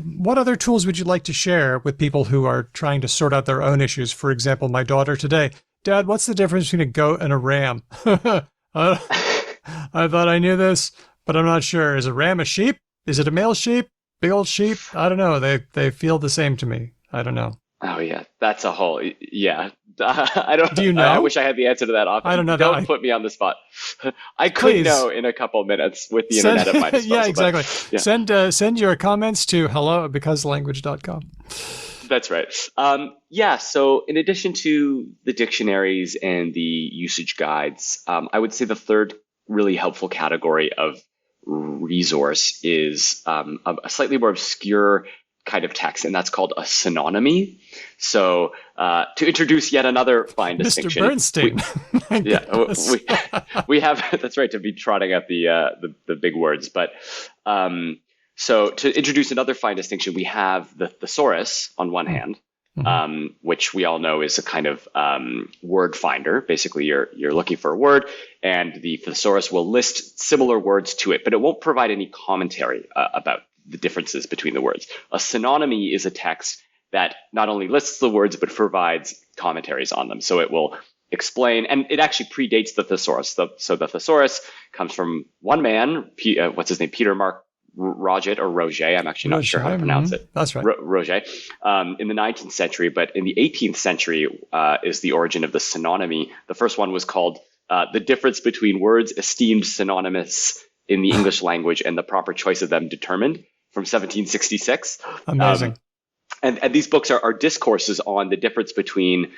[SPEAKER 1] What other tools would you like to share with people who are trying to sort out their own issues? For example, my daughter today, Dad, what's the difference between a goat and a ram? I thought I knew this, but I'm not sure. Is a ram a sheep? Is it a male sheep? Big old sheep? I don't know. They feel the same to me. I don't know.
[SPEAKER 2] Oh yeah, that's a whole I don't.
[SPEAKER 1] Do you know?
[SPEAKER 2] I wish I had the answer to that.
[SPEAKER 1] I don't know.
[SPEAKER 2] Don't put me on the spot. I could know in a couple minutes with the internet at my disposal.
[SPEAKER 1] Yeah, exactly. Send your comments to hello@becauselanguage.com.
[SPEAKER 2] That's right. So in addition to the dictionaries and the usage guides, I would say the third really helpful category of resource is a slightly more obscure kind of text, and that's called a synonymy. So to introduce yet another fine distinction,
[SPEAKER 1] Mr.
[SPEAKER 2] Burnstein. we have that's right, to be trotting out the big words, but so to introduce another fine distinction, we have the thesaurus on one hand, which we all know is a kind of word finder. Basically, you're looking for a word, and the thesaurus will list similar words to it, but it won't provide any commentary about the differences between the words. A synonymy is a text that not only lists the words, but provides commentaries on them. So it will explain, and it actually predates the thesaurus. So the thesaurus comes from one man, what's his name? Peter Mark Roget or Roget. I'm actually not sure how to pronounce it.
[SPEAKER 1] That's right.
[SPEAKER 2] Roget. In the 19th century, but in the 18th century is the origin of the synonymy. The first one was called The Difference Between Words Esteemed Synonymous in the English Language and the Proper Choice of Them Determined, from 1766.
[SPEAKER 1] Amazing.
[SPEAKER 2] And these books are discourses on the difference between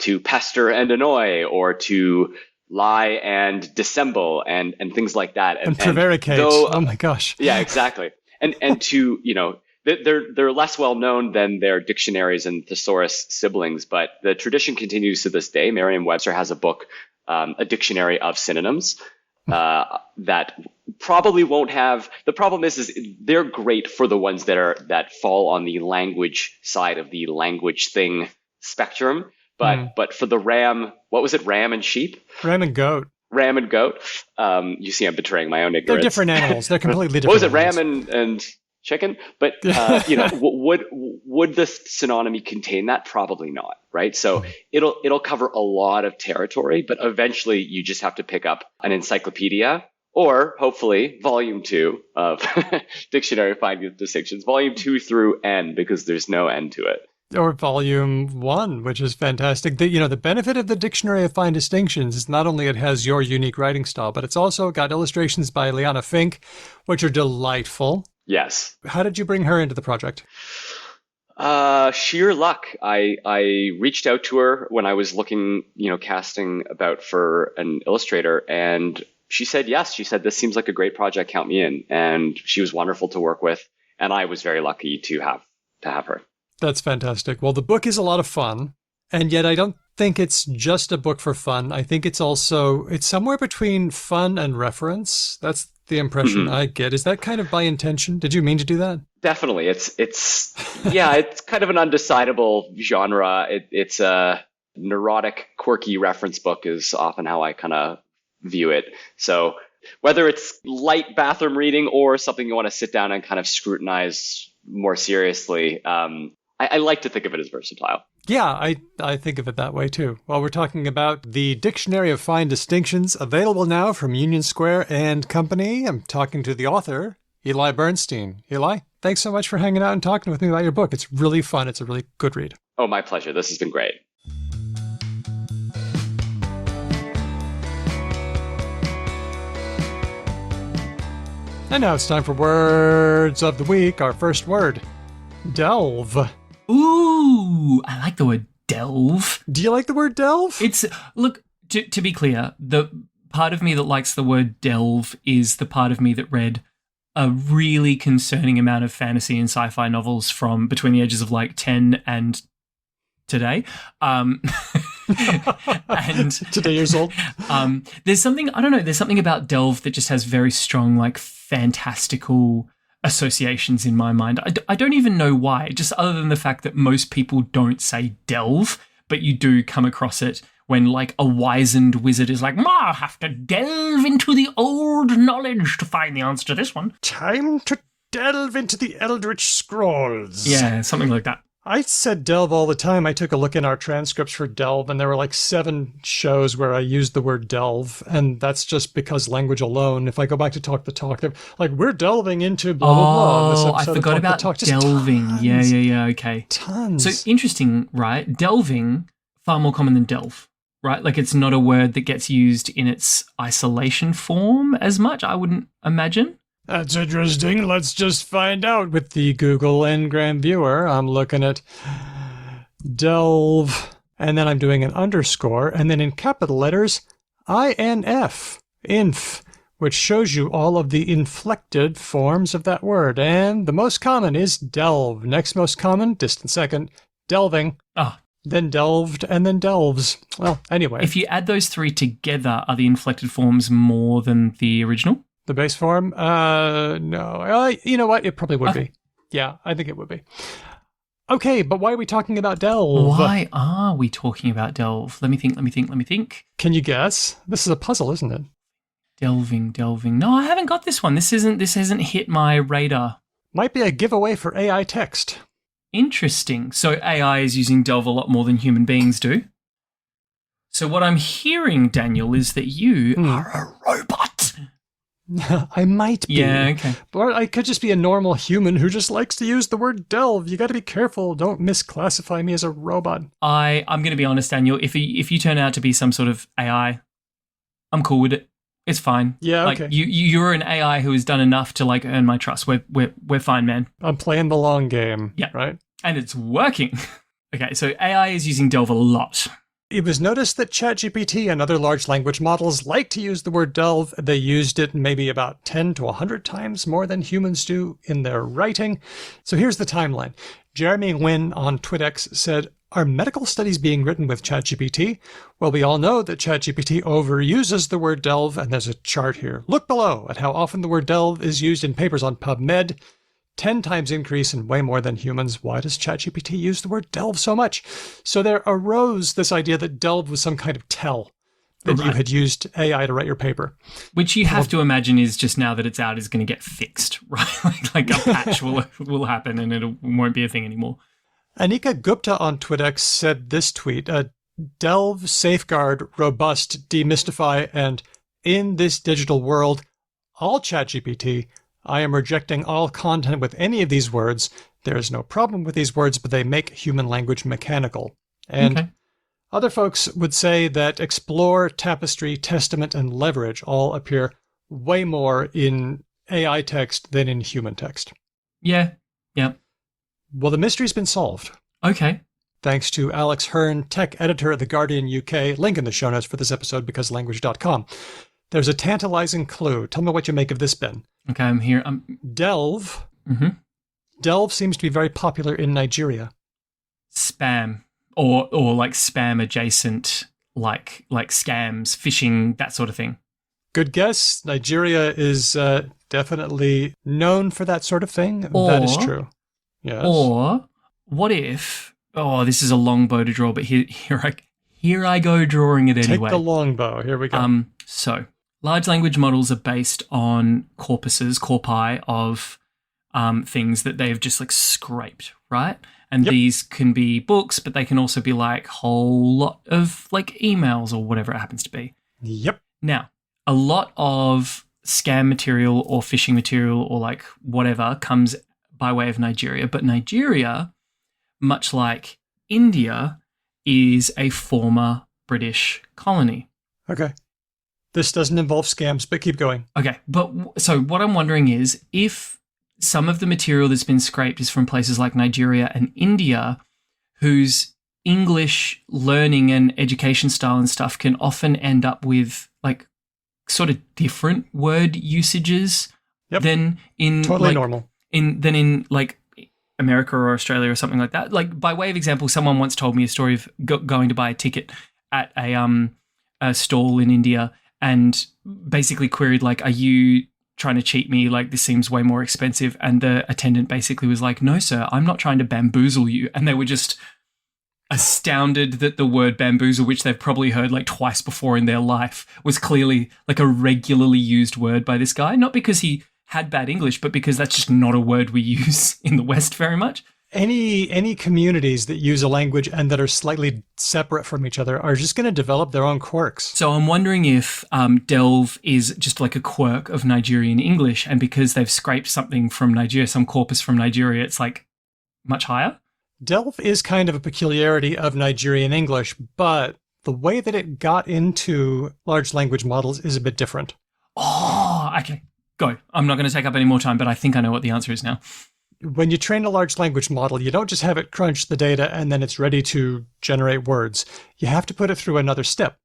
[SPEAKER 2] to pester and annoy, or to lie and dissemble, and things like that.
[SPEAKER 1] And prevaricate. Oh my gosh.
[SPEAKER 2] Yeah, exactly. And to, they're less well known than their dictionaries and thesaurus siblings, but the tradition continues to this day. Merriam-Webster has a book, a dictionary of synonyms, that probably won't have. The problem is they're great for the ones that fall on the language side of the language thing spectrum. But for the ram, what was it? Ram and sheep?
[SPEAKER 1] Ram and goat.
[SPEAKER 2] Ram and goat. You see, I'm betraying my own ignorance.
[SPEAKER 1] They're different animals. They're completely different.
[SPEAKER 2] What was it?
[SPEAKER 1] Animals.
[SPEAKER 2] Ram and chicken? But would the synonymy contain that? Probably not. Right. So it'll cover a lot of territory, but eventually you just have to pick up an encyclopedia, or hopefully volume 2 of Dictionary of Fine Distinctions, volume 2 through N, because there's no end to it.
[SPEAKER 1] Or volume 1, which is fantastic. The benefit of the Dictionary of Fine Distinctions is not only it has your unique writing style, but it's also got illustrations by Liana Fink, which are delightful.
[SPEAKER 2] Yes.
[SPEAKER 1] How did you bring her into the project?
[SPEAKER 2] Sheer luck. I reached out to her when I was looking, casting about for an illustrator, and she said yes. She said, "This seems like a great project. Count me in." And she was wonderful to work with, and I was very lucky to have her.
[SPEAKER 1] That's fantastic. Well, the book is a lot of fun, and yet I don't think it's just a book for fun. I think it's somewhere between fun and reference. That's the impression I get. Is that kind of by intention? Did you mean to do that?
[SPEAKER 2] Definitely. It's kind of an undecidable genre. It's a neurotic, quirky reference book is often how I kind of view it. So whether it's light bathroom reading or something you want to sit down and kind of scrutinize more seriously, I like to think of it as versatile.
[SPEAKER 1] Yeah, I think of it that way too. Well, we're talking about the Dictionary of Fine Distinctions, available now from Union Square and Company. I'm talking to the author, Eli Burnstein. Eli, thanks so much for hanging out and talking with me about your book. It's really fun. It's a really good read.
[SPEAKER 2] Oh, my pleasure. This has been great.
[SPEAKER 1] And now it's time for Words of the Week. Our first word, delve.
[SPEAKER 3] Ooh, I like the word delve.
[SPEAKER 1] Do you like the word delve?
[SPEAKER 3] Look, to be clear, the part of me that likes the word delve is the part of me that read a really concerning amount of fantasy and sci-fi novels from between the ages of like 10 and today. And
[SPEAKER 1] today years old.
[SPEAKER 3] There's something about delve that just has very strong, like, fantastical associations in my mind. I don't even know why, just other than the fact that most people don't say delve, but you do come across it when, like, a wizened wizard is like, I have to delve into the old knowledge to find the answer to this one.
[SPEAKER 1] Time to delve into the Eldritch Scrolls.
[SPEAKER 3] Yeah, something like that.
[SPEAKER 1] I said delve all the time. I took a look in our transcripts for delve, and there were like 7 shows where I used the word delve, and that's just because language alone. If I go back to Talk the Talk, they're like, we're delving into blah, blah, blah.
[SPEAKER 3] Oh, I forgot about delving. Yeah, okay.
[SPEAKER 1] Tons.
[SPEAKER 3] So interesting, right? Delving, far more common than delve, right? Like, it's not a word that gets used in its isolation form as much, I wouldn't imagine.
[SPEAKER 1] That's interesting. Let's just find out with the Google Ngram viewer. I'm looking at delve, and then I'm doing an underscore, and then in capital letters, INF, inf, which shows you all of the inflected forms of that word. And the most common is delve. Next most common, distant second, delving. Then delved, and then delves. Well, anyway.
[SPEAKER 3] If you add those 3 together, are the inflected forms more than the original?
[SPEAKER 1] The base form? No. You know what? It probably would be. Yeah, I think it would be. Okay, but why are we talking about delve?
[SPEAKER 3] Why are we talking about delve? Let me think.
[SPEAKER 1] Can you guess? This is a puzzle, isn't it?
[SPEAKER 3] Delving. No, I haven't got this one. This hasn't hit my radar.
[SPEAKER 1] Might be a giveaway for AI text.
[SPEAKER 3] Interesting. So AI is using delve a lot more than human beings do. So what I'm hearing, Daniel, is that you are a robot.
[SPEAKER 1] I might be.
[SPEAKER 3] Yeah, okay.
[SPEAKER 1] Or I could just be a normal human who just likes to use the word delve. You got to be careful. Don't misclassify me as a robot.
[SPEAKER 3] I'm going to be honest, Daniel. If you turn out to be some sort of AI, I'm cool with it. It's fine.
[SPEAKER 1] Yeah,
[SPEAKER 3] like,
[SPEAKER 1] okay.
[SPEAKER 3] You're an AI who has done enough to, like, earn my trust. We're fine, man.
[SPEAKER 1] I'm playing the long game.
[SPEAKER 3] Yeah.
[SPEAKER 1] Right?
[SPEAKER 3] And it's working. Okay, so AI is using delve a lot.
[SPEAKER 1] It was noticed that ChatGPT and other large language models like to use the word delve. They used it maybe about 10 to 100 times more than humans do in their writing. So here's the timeline. Jeremy Nguyen on TwitX said, are medical studies being written with ChatGPT? Well, we all know that ChatGPT overuses the word delve, and there's a chart here. Look below at how often the word delve is used in papers on PubMed. 10 times increase and way more than humans. Why does ChatGPT use the word delve so much? So there arose this idea that delve was some kind of tell, that you had used AI to write your paper.
[SPEAKER 3] Which you have to imagine is just now that it's out is going to get fixed, right? like a patch will happen and it won't be a thing anymore.
[SPEAKER 1] Anika Gupta on TwitX said this tweet, delve, safeguard, robust, demystify, and in this digital world, all ChatGPT, I am rejecting all content with any of these words. There is no problem with these words, but they make human language mechanical. And other folks would say that explore, tapestry, testament, and leverage all appear way more in AI text than in human text.
[SPEAKER 3] Yeah.
[SPEAKER 1] Well, the mystery's been solved.
[SPEAKER 3] Okay.
[SPEAKER 1] Thanks to Alex Hearn, tech editor at The Guardian UK. Link in the show notes for this episode, becauselanguage.com. There's a tantalizing clue. Tell me what you make of this, Ben.
[SPEAKER 3] Okay, I'm here.
[SPEAKER 1] Delve. Mm-hmm. Delve seems to be very popular in Nigeria.
[SPEAKER 3] Spam. Or like spam adjacent, like scams, phishing, that sort of thing.
[SPEAKER 1] Good guess. Nigeria is definitely known for that sort of thing. That is true. Yes.
[SPEAKER 3] Or what if? Oh, this is a long bow to draw, but here I go drawing it anyway.
[SPEAKER 1] Take the long bow. Here we go.
[SPEAKER 3] So large language models are based on corpi of things that they've just like scraped, right? And these can be books, but they can also be like whole lot of like emails or whatever it happens to be.
[SPEAKER 1] Yep.
[SPEAKER 3] Now, a lot of scam material or phishing material or like whatever comes by way of Nigeria, but Nigeria, much like India, is a former British colony.
[SPEAKER 1] Okay. This doesn't involve scams, but keep going.
[SPEAKER 3] Okay, but so what I'm wondering is if some of the material that's been scraped is from places like Nigeria and India, whose English learning and education style and stuff can often end up with like sort of different word usages than in
[SPEAKER 1] totally
[SPEAKER 3] like,
[SPEAKER 1] normal.
[SPEAKER 3] Than in like America or Australia or something like that. Like by way of example, someone once told me a story of going to buy a ticket at a stall in India and basically queried like, "Are you trying to cheat me? Like this seems way more expensive." And the attendant basically was like, "No, sir, I'm not trying to bamboozle you." And they were just astounded that the word bamboozle, which they've probably heard like twice before in their life, was clearly like a regularly used word by this guy. Not because he had bad English, but because that's just not a word we use in the West very much.
[SPEAKER 1] Any communities that use a language and that are slightly separate from each other are just going to develop their own quirks.
[SPEAKER 3] So I'm wondering if Delve is just like a quirk of Nigerian English, and because they've scraped something from Nigeria, some corpus from Nigeria, it's like much higher?
[SPEAKER 1] Delve is kind of a peculiarity of Nigerian English, but the way that it got into large language models is a bit different.
[SPEAKER 3] Oh, okay. Go. I'm not going to take up any more time, but I think I know what the answer is now.
[SPEAKER 1] When you train a large language model, you don't just have it crunch the data and then it's ready to generate words. You have to put it through another step.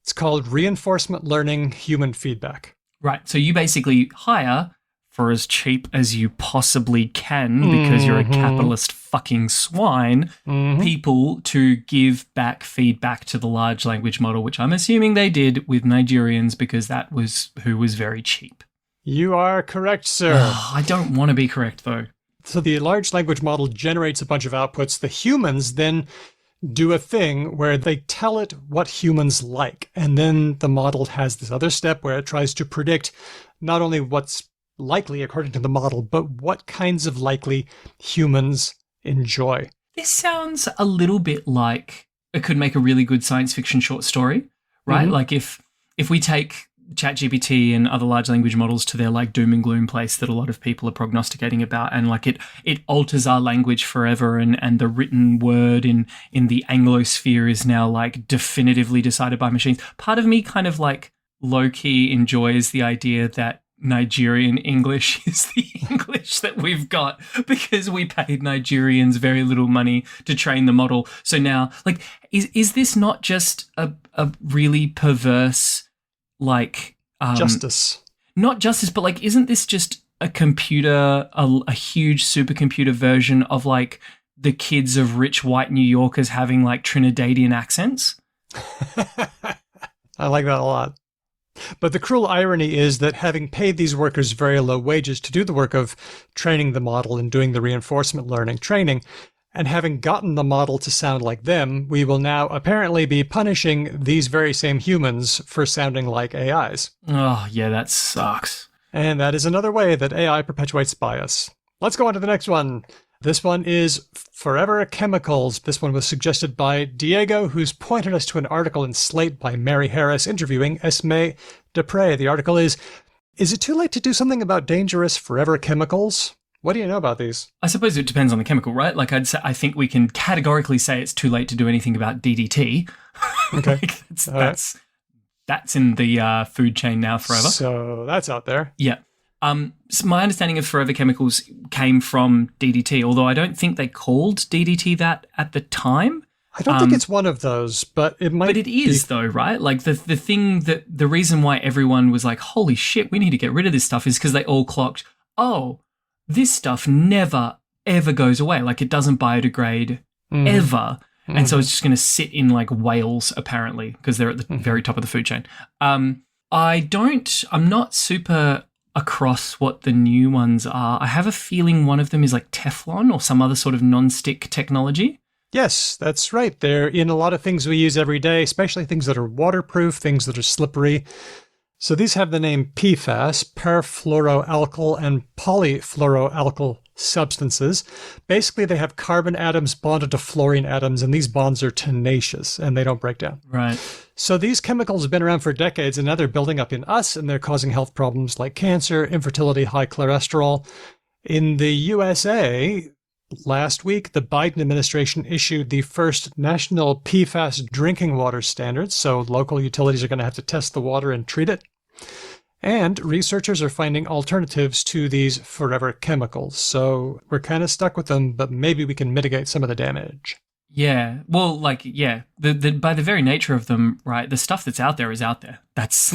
[SPEAKER 1] It's called reinforcement learning human feedback.
[SPEAKER 3] Right. So you basically hire, for as cheap as you possibly can, because you're a capitalist fucking swine, people to give back feedback to the large language model, which I'm assuming they did with Nigerians because that was who was very cheap.
[SPEAKER 1] You are correct, sir.
[SPEAKER 3] I don't want to be correct, though.
[SPEAKER 1] So the large language model generates a bunch of outputs. The humans then do a thing where they tell it what humans like. And then the model has this other step where it tries to predict not only what's likely according to the model, but what kinds of likely humans enjoy.
[SPEAKER 3] This sounds a little bit like it could make a really good science fiction short story, right? Like if we take ChatGPT and other large language models to their like doom and gloom place that a lot of people are prognosticating about, and like it alters our language forever, and the written word in the Anglosphere is now like definitively decided by machines. Part of me kind of like low-key enjoys the idea that Nigerian English is the English that we've got because we paid Nigerians very little money to train the model. So now, like, is this not just a really perverse, like...
[SPEAKER 1] justice.
[SPEAKER 3] Not justice, but, like, isn't this just a computer, a huge supercomputer version of, like, the kids of rich white New Yorkers having, like, Trinidadian accents?
[SPEAKER 1] I like that a lot. But the cruel irony is that having paid these workers very low wages to do the work of training the model and doing the reinforcement learning training, and having gotten the model to sound like them, we will now apparently be punishing these very same humans for sounding like AIs.
[SPEAKER 3] Oh, yeah, that sucks.
[SPEAKER 1] And that is another way that AI perpetuates bias. Let's go on to the next one. This one is Forever Chemicals. This one was suggested by Diego, who's pointed us to an article in Slate by Mary Harris interviewing Esme Dupre. The article is it too late to do something about dangerous forever chemicals? What do you know about these?
[SPEAKER 3] I suppose it depends on the chemical, right? Like I think we can categorically say it's too late to do anything about DDT.
[SPEAKER 1] Okay.
[SPEAKER 3] Like that's in the food chain now forever.
[SPEAKER 1] So that's out there.
[SPEAKER 3] Yeah. So my understanding of forever chemicals came from DDT, although I don't think they called DDT that at the time.
[SPEAKER 1] I don't think it's one of those, but it might.
[SPEAKER 3] But it is, though, right? Like the thing that the reason why everyone was like, "Holy shit, we need to get rid of this stuff," is because they all clocked, "Oh, this stuff never ever goes away. Like it doesn't biodegrade ever." And so it's just going to sit in like whales, apparently, because they're at the very top of the food chain. I'm not super across what the new ones are. I have a feeling one of them is like Teflon or some other sort of non-stick technology.
[SPEAKER 1] Yes, that's right. They're in a lot of things we use every day, especially things that are waterproof, things that are slippery. So these have the name PFAS, perfluoroalkyl and polyfluoroalkyl substances. Basically, they have carbon atoms bonded to fluorine atoms, and these bonds are tenacious, and they don't break down.
[SPEAKER 3] Right.
[SPEAKER 1] So these chemicals have been around for decades, and now they're building up in us, and they're causing health problems like cancer, infertility, high cholesterol. In the USA, last week, the Biden administration issued the first national PFAS drinking water standards, so local utilities are going to have to test the water and treat it. And researchers are finding alternatives to these forever chemicals, so we're kind of stuck with them, but maybe we can mitigate some of the damage.
[SPEAKER 3] Yeah. Well, like, yeah, the by the very nature of them, right, the stuff that's out there is out there. That's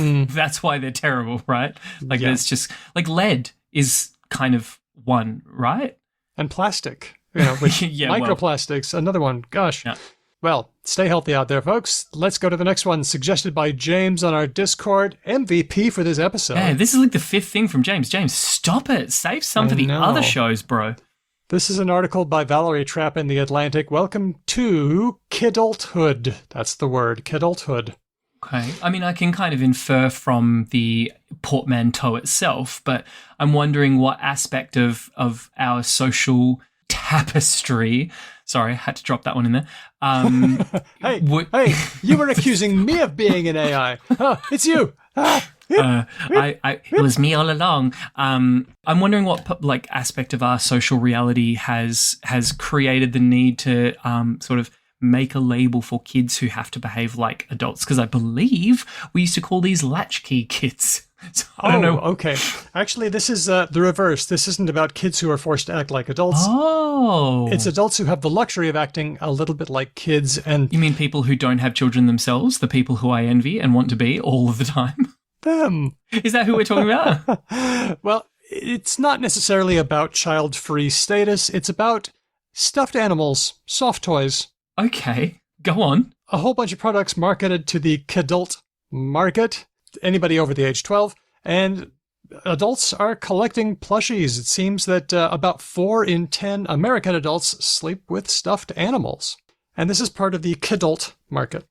[SPEAKER 3] why they're terrible, right? Like, There's just, like, lead is kind of one, right?
[SPEAKER 1] And plastic, which microplastics, another one. Gosh.
[SPEAKER 3] Yeah.
[SPEAKER 1] Well, stay healthy out there, folks. Let's go to the next one, suggested by James on our Discord. MVP for this episode.
[SPEAKER 3] Yeah, this is like the fifth thing from James. James, stop it. Save some for the other shows, bro.
[SPEAKER 1] This is an article by Valerie Trapp in The Atlantic. Welcome to kidulthood. That's the word, kidulthood.
[SPEAKER 3] Okay. I mean, I can kind of infer from the portmanteau itself, but I'm wondering what aspect of our social tapestry. Sorry, I had to drop that one in there.
[SPEAKER 1] Hey, you were accusing me of being an AI. Oh, it's you.
[SPEAKER 3] It was me all along. I'm wondering what like aspect of our social reality has created the need to sort of make a label for kids who have to behave like adults, because I believe we used to call these latchkey kids. So I don't know.
[SPEAKER 1] Okay. Actually, this is the reverse. This isn't about kids who are forced to act like adults.
[SPEAKER 3] Oh.
[SPEAKER 1] It's adults who have the luxury of acting a little bit like kids. And
[SPEAKER 3] you mean people who don't have children themselves, the people who I envy and want to be all of the time?
[SPEAKER 1] Them.
[SPEAKER 3] Is that who we're talking about?
[SPEAKER 1] Well, it's not necessarily about child-free status. It's about stuffed animals, soft toys.
[SPEAKER 3] Okay, go on.
[SPEAKER 1] A whole bunch of products marketed to the kidult market, anybody over the age 12, and adults are collecting plushies. It seems that about 4 in 10 American adults sleep with stuffed animals. And this is part of the kidult market.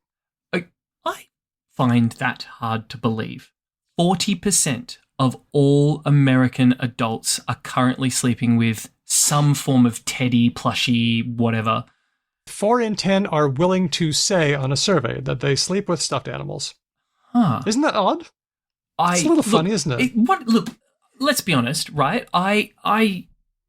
[SPEAKER 3] I find that hard to believe. 40% of all American adults are currently sleeping with some form of teddy, plushie, whatever.
[SPEAKER 1] 4 in 10 are willing to say on a survey that they sleep with stuffed animals.
[SPEAKER 3] Huh.
[SPEAKER 1] Isn't that odd? It's a little funny, isn't it?
[SPEAKER 3] Look, let's be honest, right? I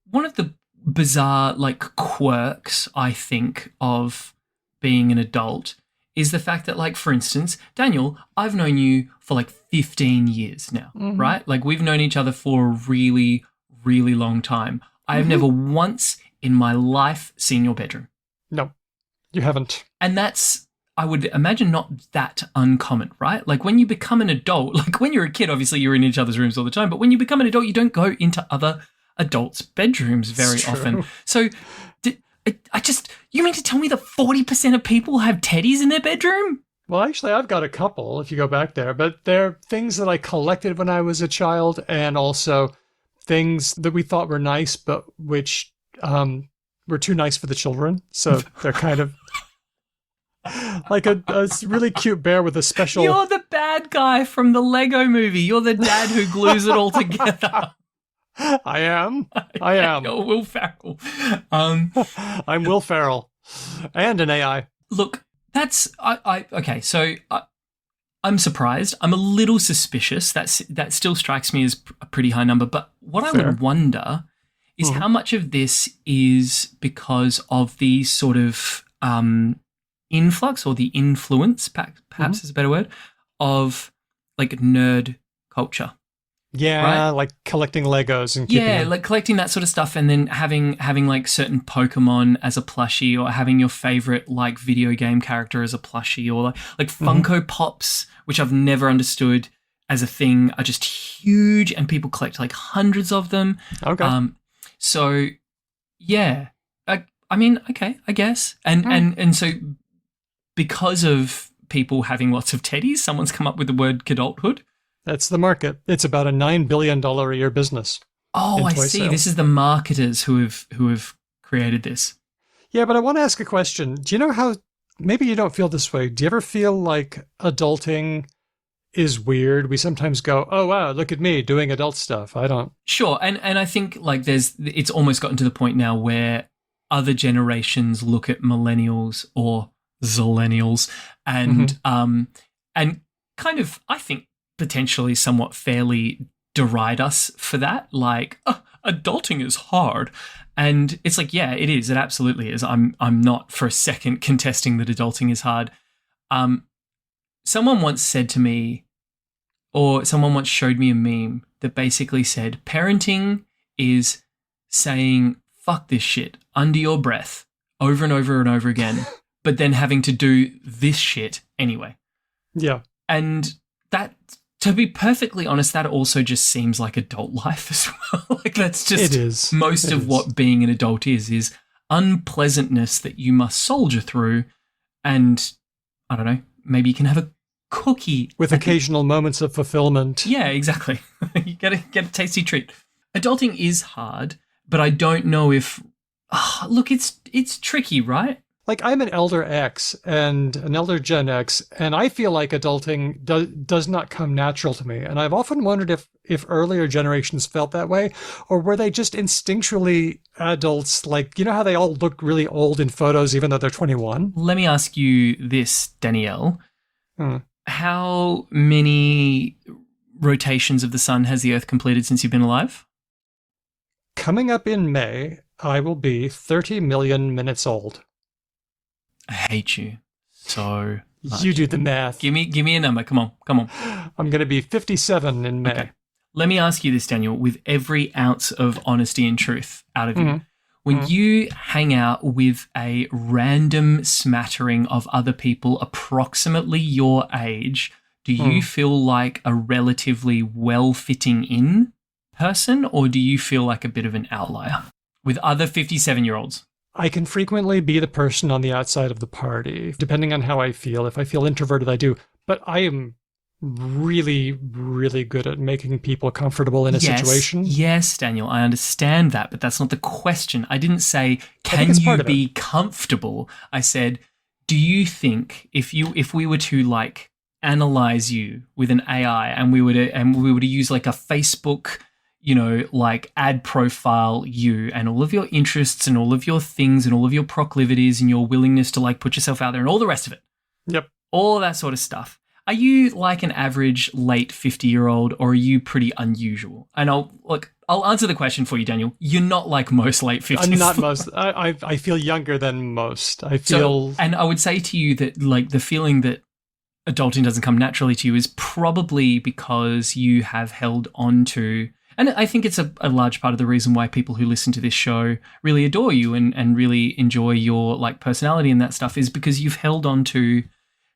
[SPEAKER 3] one of the bizarre like quirks I think of being an adult is the fact that, like, for instance, Daniel, I've known you for like 15 years now, right? Like, we've known each other for a really, really long time. I have never once in my life seen your bedroom.
[SPEAKER 1] No, you haven't.
[SPEAKER 3] And that's, I would imagine, not that uncommon, right? Like, when you become an adult, like when you're a kid, obviously you're in each other's rooms all the time, but when you become an adult, you don't go into other adults' bedrooms very often. So you mean to tell me that 40% of people have teddies in their bedroom?
[SPEAKER 1] Well, actually, I've got a couple, if you go back there, but they're things that I collected when I was a child, and also things that we thought were nice, but which were too nice for the children. So they're kind of like a really cute bear with a special...
[SPEAKER 3] You're the bad guy from the Lego movie. You're the dad who glues it all together.
[SPEAKER 1] I am.
[SPEAKER 3] You're Will Ferrell.
[SPEAKER 1] I'm Will Ferrell. And an AI.
[SPEAKER 3] Look, that's... okay, so... I'm surprised. I'm a little suspicious. That still strikes me as a pretty high number. But what I would wonder is how much of this is because of the sort of influx or the influence, perhaps is a better word, of like nerd culture.
[SPEAKER 1] Yeah, right? Like collecting Legos and keeping them.
[SPEAKER 3] Like collecting that sort of stuff, and then having like certain Pokemon as a plushie, or having your favorite like video game character as a plushie, or like Funko Pops, which I've never understood as a thing, are just huge, and people collect like hundreds of them.
[SPEAKER 1] Okay.
[SPEAKER 3] So yeah, I mean, okay, I guess, and so because of people having lots of teddies, someone's come up with the word kidulthood.
[SPEAKER 1] That's the market. It's about a $9 billion a year business.
[SPEAKER 3] Oh, I see.
[SPEAKER 1] Sales.
[SPEAKER 3] This is the marketers who have created this.
[SPEAKER 1] Yeah, but I want to ask a question. Do you know how, maybe you don't feel this way. Do you ever feel like adulting is weird? We sometimes go, oh, wow, look at me doing adult stuff. I don't.
[SPEAKER 3] Sure. And I think like it's almost gotten to the point now where other generations look at millennials or zillennials and kind of, I think, potentially somewhat fairly deride us for that. Like, oh, adulting is hard. And it's like, yeah, it is. It absolutely is. I'm not for a second contesting that adulting is hard. Someone once said to me, or someone once showed me a meme that basically said, parenting is saying, fuck this shit under your breath over and over and over again, but then having to do this shit anyway.
[SPEAKER 1] Yeah.
[SPEAKER 3] And that, to be perfectly honest, that also just seems like adult life as well. Like that's just
[SPEAKER 1] It is.
[SPEAKER 3] most
[SPEAKER 1] It
[SPEAKER 3] of
[SPEAKER 1] is.
[SPEAKER 3] what being an adult is unpleasantness that you must soldier through. And I don't know, maybe you can have a cookie
[SPEAKER 1] With occasional moments of fulfillment.
[SPEAKER 3] Yeah, exactly. You get a tasty treat. Adulting is hard, but I don't know if look, it's tricky, right?
[SPEAKER 1] Like I'm an elder X and an elder Gen X, and I feel like adulting does not come natural to me. And I've often wondered if earlier generations felt that way, or were they just instinctually adults? Like, you know how they all look really old in photos even though they're 21?
[SPEAKER 3] Let me ask you this, Danielle. How many rotations of the sun has the Earth completed since you've been alive?
[SPEAKER 1] Coming up in May, I will be 30 million minutes old.
[SPEAKER 3] I hate you so much.
[SPEAKER 1] You do the math.
[SPEAKER 3] Give me a number. Come on.
[SPEAKER 1] I'm going to be 57 in May.
[SPEAKER 3] Okay. Let me ask you this, Daniel, with every ounce of honesty and truth out of you. When you hang out with a random smattering of other people approximately your age, do you feel like a relatively well-fitting in person, or do you feel like a bit of an outlier with other 57-year-olds?
[SPEAKER 1] I can frequently be the person on the outside of the party, depending on how I feel. If I feel introverted, I do. But I am really, really good at making people comfortable in a situation.
[SPEAKER 3] Yes, Daniel, I understand that, but that's not the question. I didn't say, can
[SPEAKER 1] it's part
[SPEAKER 3] you
[SPEAKER 1] of
[SPEAKER 3] be comfortable? I said, do you think if we were to like analyze you with an AI and we were to use like a Facebook, you know, like ad profile you and all of your interests and all of your things and all of your proclivities and your willingness to like put yourself out there and all the rest of it.
[SPEAKER 1] Yep.
[SPEAKER 3] All that sort of stuff. Are you like an average late 50-year-old, or are you pretty unusual? And I'll answer the question for you, Daniel. You're not like most late 50s.
[SPEAKER 1] I'm not most. I feel younger than most. I feel.
[SPEAKER 3] And I would say to you that like the feeling that adulting doesn't come naturally to you is probably because you have held on to, and I think it's a large part of the reason why people who listen to this show really adore you and really enjoy your like personality and that stuff, is because you've held on to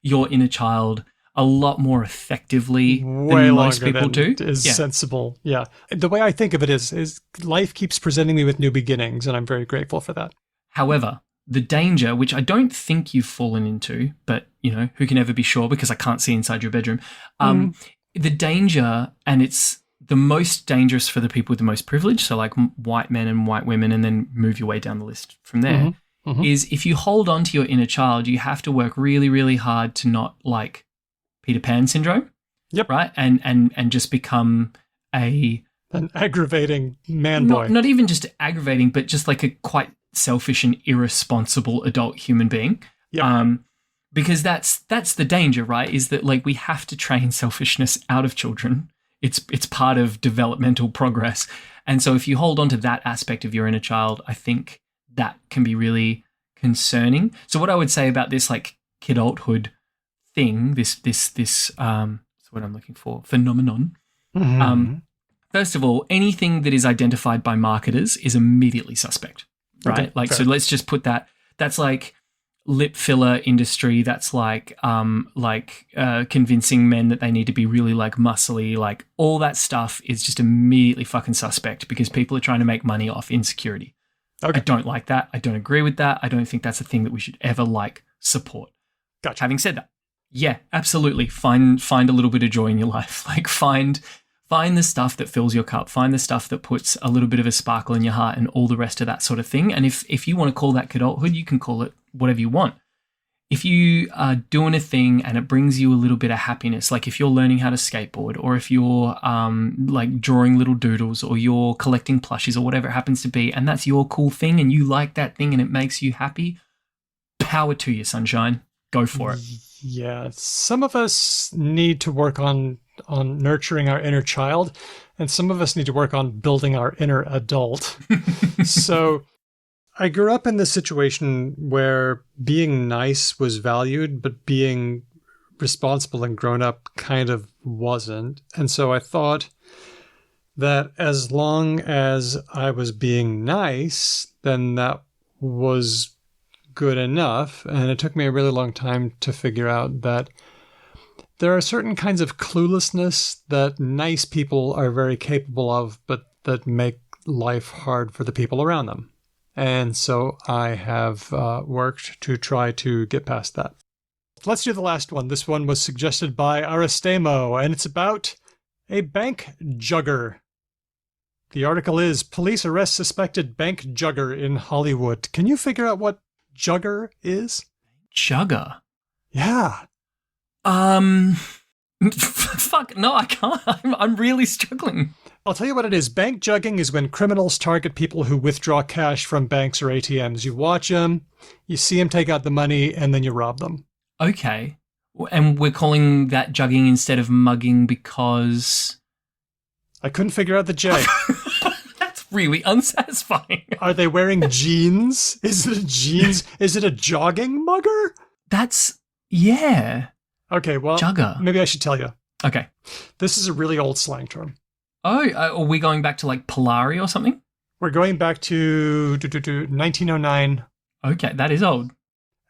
[SPEAKER 3] your inner child a lot more effectively
[SPEAKER 1] way
[SPEAKER 3] than most
[SPEAKER 1] longer
[SPEAKER 3] people
[SPEAKER 1] than
[SPEAKER 3] do.
[SPEAKER 1] is sensible. Yeah. The way I think of it is life keeps presenting me with new beginnings, and I'm very grateful for that.
[SPEAKER 3] However, the danger, which I don't think you've fallen into, but, you know, who can ever be sure because I can't see inside your bedroom, the danger, and it's the most dangerous for the people with the most privilege, so like white men and white women, and then move your way down the list from there, is if you hold on to your inner child, you have to work really, really hard to not like Peter Pan syndrome.
[SPEAKER 1] Yep.
[SPEAKER 3] Right? And just become an
[SPEAKER 1] aggravating man boy.
[SPEAKER 3] Not even just aggravating, but just like a quite selfish and irresponsible adult human being.
[SPEAKER 1] Yep.
[SPEAKER 3] Because that's the danger, right? Is that like we have to train selfishness out of children. It's part of developmental progress. And so if you hold on to that aspect of your inner child, I think that can be really concerning. So what I would say about this like kidulthood thing, this what's what I'm looking for, phenomenon. First of all, anything that is identified by marketers is immediately suspect, right?
[SPEAKER 1] Okay,
[SPEAKER 3] like,
[SPEAKER 1] fair.
[SPEAKER 3] so let's just put that. That's like lip filler industry. That's like convincing men that they need to be really like muscly. Like all that stuff is just immediately fucking suspect because people are trying to make money off insecurity.
[SPEAKER 1] Okay.
[SPEAKER 3] I don't like that. I don't agree with that. I don't think that's a thing that we should ever like support.
[SPEAKER 1] Gotcha.
[SPEAKER 3] Having said that, Yeah, absolutely. Find a little bit of joy in your life. Like find the stuff that fills your cup. Find the stuff that puts a little bit of a sparkle in your heart and all the rest of that sort of thing. And if you want to call that adulthood, you can call it whatever you want. If you are doing a thing and it brings you a little bit of happiness, like if you're learning how to skateboard, or if you're like drawing little doodles, or you're collecting plushies, or whatever it happens to be, and that's your cool thing and you like that thing and it makes you happy, power to you, sunshine. Go for it.
[SPEAKER 1] Yeah, some of us need to work on nurturing our inner child, and some of us need to work on building our inner adult. So I grew up in this situation where being nice was valued, but being responsible and grown up kind of wasn't. And so I thought that as long as I was being nice, then that was good enough. And it took me a really long time to figure out that there are certain kinds of cluelessness that nice people are very capable of, but that make life hard for the people around them. And so I have worked to try to get past that. Let's do the last one. This one was suggested by Aristemo, and it's about a bank jugger. The article is, Police Arrest Suspected Bank Jugger in Hollywood. Can you figure out what jugger is?
[SPEAKER 3] Jugger?
[SPEAKER 1] Yeah.
[SPEAKER 3] Fuck, no, I can't. I'm really struggling.
[SPEAKER 1] I'll tell you what it is. Bank jugging is when criminals target people who withdraw cash from banks or ATMs. You watch them, you see them take out the money, and then you rob them.
[SPEAKER 3] Okay. And we're calling that jugging instead of mugging because...
[SPEAKER 1] I couldn't figure out the J.
[SPEAKER 3] That's really unsatisfying.
[SPEAKER 1] Are they wearing jeans? Is it a jeans? Is it a jogging mugger?
[SPEAKER 3] That's... yeah.
[SPEAKER 1] Okay, well,
[SPEAKER 3] jugger.
[SPEAKER 1] Maybe I should tell you.
[SPEAKER 3] Okay.
[SPEAKER 1] This is a really old slang term.
[SPEAKER 3] Oh, are we going back to like Polari or something?
[SPEAKER 1] We're going back to 1909.
[SPEAKER 3] Okay, that is old.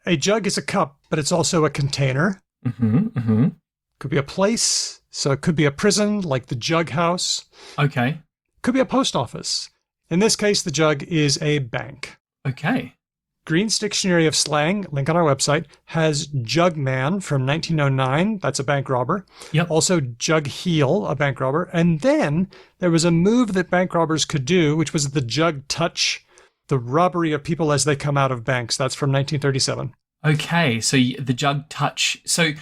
[SPEAKER 1] A jug is a cup, but it's also a container. Could be a place, so it could be a prison, like the Jug House.
[SPEAKER 3] Okay.
[SPEAKER 1] Could be a post office. In this case, the jug is a bank.
[SPEAKER 3] Okay.
[SPEAKER 1] Green's Dictionary of Slang, link on our website, has Jugman from 1909. That's a bank robber.
[SPEAKER 3] Yep.
[SPEAKER 1] Also Jug Heel, a bank robber. And then there was a move that bank robbers could do, which was the Jug Touch, the robbery of people as they come out of banks. That's from 1937.
[SPEAKER 3] Okay, so the Jug Touch. So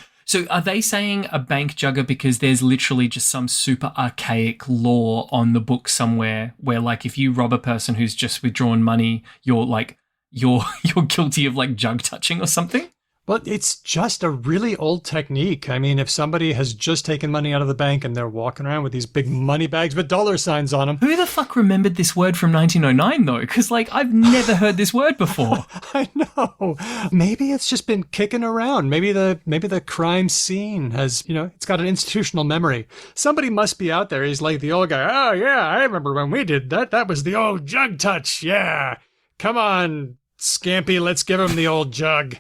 [SPEAKER 3] are they saying a bank jugger because there's literally just some super archaic law on the book somewhere where, like, if you rob a person who's just withdrawn money, you're guilty of like jug touching or something?
[SPEAKER 1] But it's just a really old technique. I mean, if somebody has just taken money out of the bank and they're walking around with these big money bags with dollar signs on them.
[SPEAKER 3] Who the fuck remembered this word from 1909 though? Because like I've never heard this word before.
[SPEAKER 1] I know. Maybe it's just been kicking around. Maybe the crime scene has, it's got an institutional memory. Somebody must be out there. He's like the old guy. Oh yeah, I remember when we did that. That was the old jug touch. Yeah. Come on, Scampy, let's give him the old jug.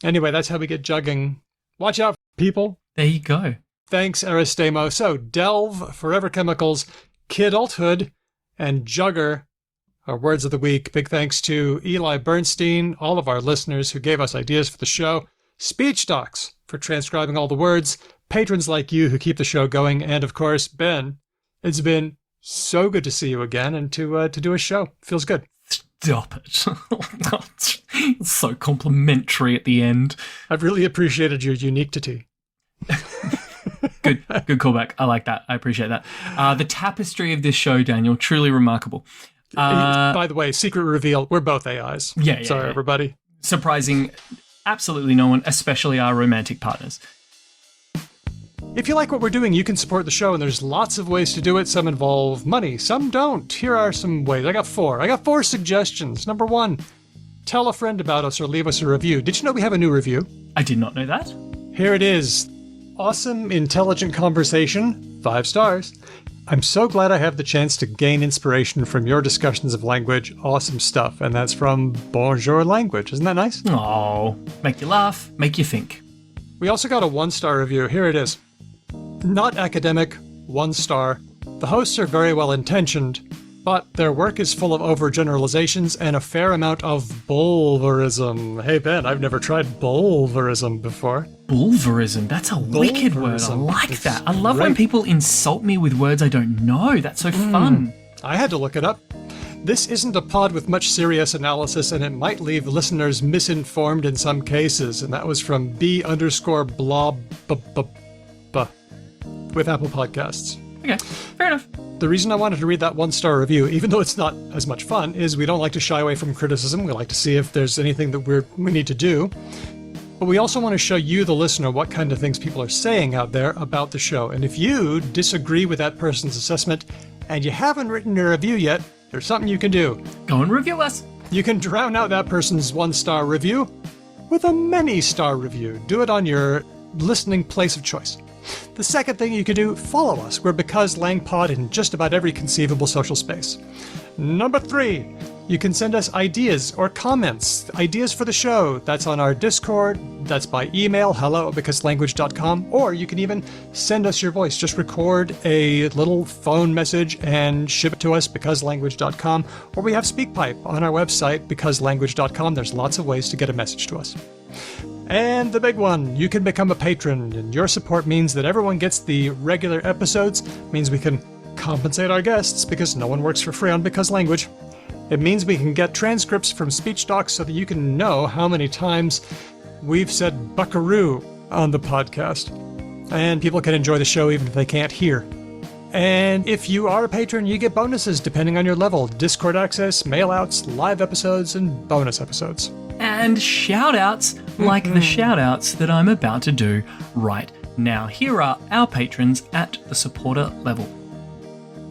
[SPEAKER 1] Anyway, that's how we get jugging. Watch out, people.
[SPEAKER 3] There you go.
[SPEAKER 1] Thanks, Aristemo. So, Delve, Forever Chemicals, Kidulthood, and Jugger are words of the week. Big thanks to Eli Burnstein, all of our listeners who gave us ideas for the show, Speech Docs for transcribing all the words, patrons like you who keep the show going, and of course, Ben. It's been so good to see you again and to do a show. Feels good.
[SPEAKER 3] Stop it. It's so complimentary at the end.
[SPEAKER 1] I've really appreciated your uniquity.
[SPEAKER 3] Good callback. I like that. I appreciate that. The tapestry of this show, Daniel, truly remarkable.
[SPEAKER 1] By the way, secret reveal, we're both AIs.
[SPEAKER 3] Yeah.
[SPEAKER 1] Sorry, everybody.
[SPEAKER 3] Surprising absolutely no one, especially our romantic partners.
[SPEAKER 1] If you like what we're doing, you can support the show, and there's lots of ways to do it. Some involve money, some don't. Here are some ways. I got four suggestions. Number one, tell a friend about us or leave us a review. Did you know we have a new review?
[SPEAKER 3] I did not know that.
[SPEAKER 1] Here it is. Awesome, intelligent conversation. 5 stars. I'm so glad I have the chance to gain inspiration from your discussions of language. Awesome stuff. And that's from Bonjour Language. Isn't that nice?
[SPEAKER 3] Oh, make you laugh, make you think.
[SPEAKER 1] We also got a 1-star review. Here it is. Not academic, 1 star. The hosts are very well intentioned, but their work is full of overgeneralizations and a fair amount of bulverism. Hey, Ben, I've never tried bulverism before.
[SPEAKER 3] Bulverism. That's a wicked word. I like that. I love when people insult me with words I don't know. That's so fun.
[SPEAKER 1] I had to look it up. This isn't a pod with much serious analysis, and it might leave listeners misinformed in some cases. And that was from B_blob with Apple Podcasts.
[SPEAKER 3] Okay, fair enough.
[SPEAKER 1] The reason I wanted to read that 1-star review, even though it's not as much fun, is we don't like to shy away from criticism. We like to see if there's anything that we need to do. But we also want to show you, the listener, what kind of things people are saying out there about the show. And if you disagree with that person's assessment and you haven't written a review yet, there's something you can do.
[SPEAKER 3] Go and review us.
[SPEAKER 1] You can drown out that person's 1-star review with a many-star review. Do it on your listening place of choice. The second thing you can do, follow us. We're Because Lang Pod in just about every conceivable social space. Number 3, you can send us ideas or comments, ideas for the show. That's on our Discord. That's by email, hello@becauselanguage.com, or you can even send us your voice. Just record a little phone message and ship it to us, becauselanguage.com, or we have SpeakPipe on our website, becauselanguage.com. There's lots of ways to get a message to us. And the big one, you can become a patron, and your support means that everyone gets the regular episodes, means we can compensate our guests because no one works for free on Because Language. It means we can get transcripts from speech docs so that you can know how many times we've said buckaroo on the podcast. And people can enjoy the show even if they can't hear. And if you are a patron, you get bonuses depending on your level. Discord access, mail-outs, live episodes, and bonus episodes.
[SPEAKER 3] And shout-outs like the shout-outs that I'm about to do right now. Here are our patrons at the supporter level.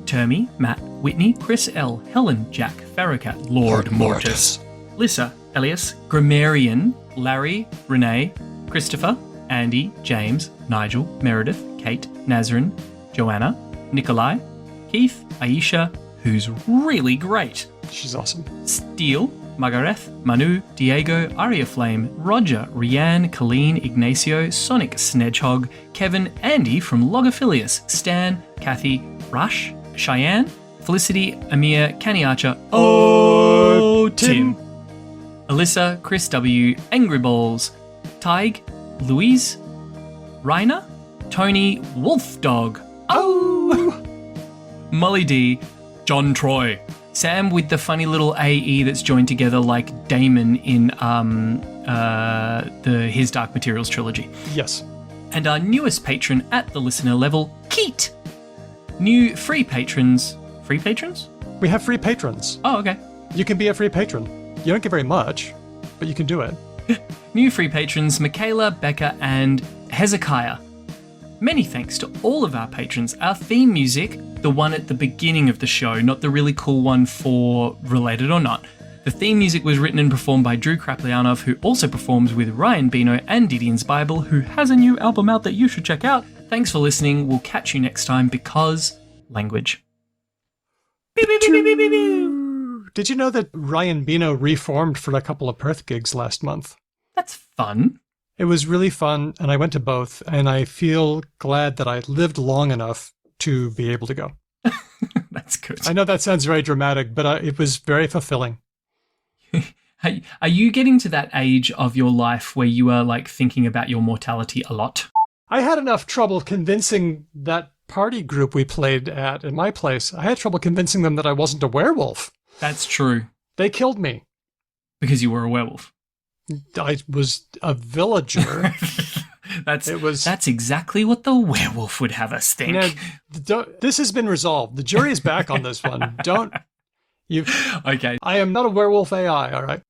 [SPEAKER 3] Termy, Matt, Whitney, Chris L, Helen, Jack, Farracat, Lord Mortis, Lissa, Elias, Grammarian, Larry, Renee, Christopher, Andy, James, Nigel, Meredith, Kate, Nazrin, Joanna, Nikolai, Keith, Aisha, who's really great,
[SPEAKER 1] She's awesome.
[SPEAKER 3] Steele, Margareth, Manu, Diego, Aria Flame, Roger, Rianne, Colleen, Ignacio, Sonic Snedgehog, Kevin, Andy from Logophilius, Stan, Kathy, Rush, Cheyenne, Felicity, Amir, Canny Archer, Tim, Alyssa, Chris W, Angry Balls, Tig, Louise, Raina, Tony, Wolf Dog, Molly D, John Troy, Sam with the funny little AE that's joined together like Damon in His Dark Materials trilogy.
[SPEAKER 1] Yes.
[SPEAKER 3] And our newest patron at the listener level, Keat. New free patrons. Free patrons?
[SPEAKER 1] We have free patrons.
[SPEAKER 3] Oh, okay.
[SPEAKER 1] You can be a free patron. You don't get very much, but you can do it.
[SPEAKER 3] New free patrons, Michaela, Becca, and Hezekiah. Many thanks to all of our patrons. Our theme music, the one at the beginning of the show, not the really cool one for Related or Not. The theme music was written and performed by Drew Kraplianov, who also performs with Ryan Bino and Didion's Bible, who has a new album out that you should check out. Thanks for listening. We'll catch you next time, because language.
[SPEAKER 1] Did you know that Ryan Bino reformed for a couple of Perth gigs last month?
[SPEAKER 3] That's fun.
[SPEAKER 1] It was really fun, and I went to both, and I feel glad that I lived long enough to be able to go.
[SPEAKER 3] That's good.
[SPEAKER 1] I know that sounds very dramatic, but it was very fulfilling.
[SPEAKER 3] Are you getting to that age of your life where you are like thinking about your mortality a lot?
[SPEAKER 1] I had enough trouble convincing that party group we played at in my place. I had trouble convincing them that I wasn't a werewolf.
[SPEAKER 3] That's true.
[SPEAKER 1] They killed me.
[SPEAKER 3] Because you were a werewolf.
[SPEAKER 1] I was a villager.
[SPEAKER 3] That's exactly what the werewolf would have us think.
[SPEAKER 1] Now, this has been resolved. The jury is back on this one. Okay.
[SPEAKER 3] I am
[SPEAKER 1] not a werewolf AI, all right?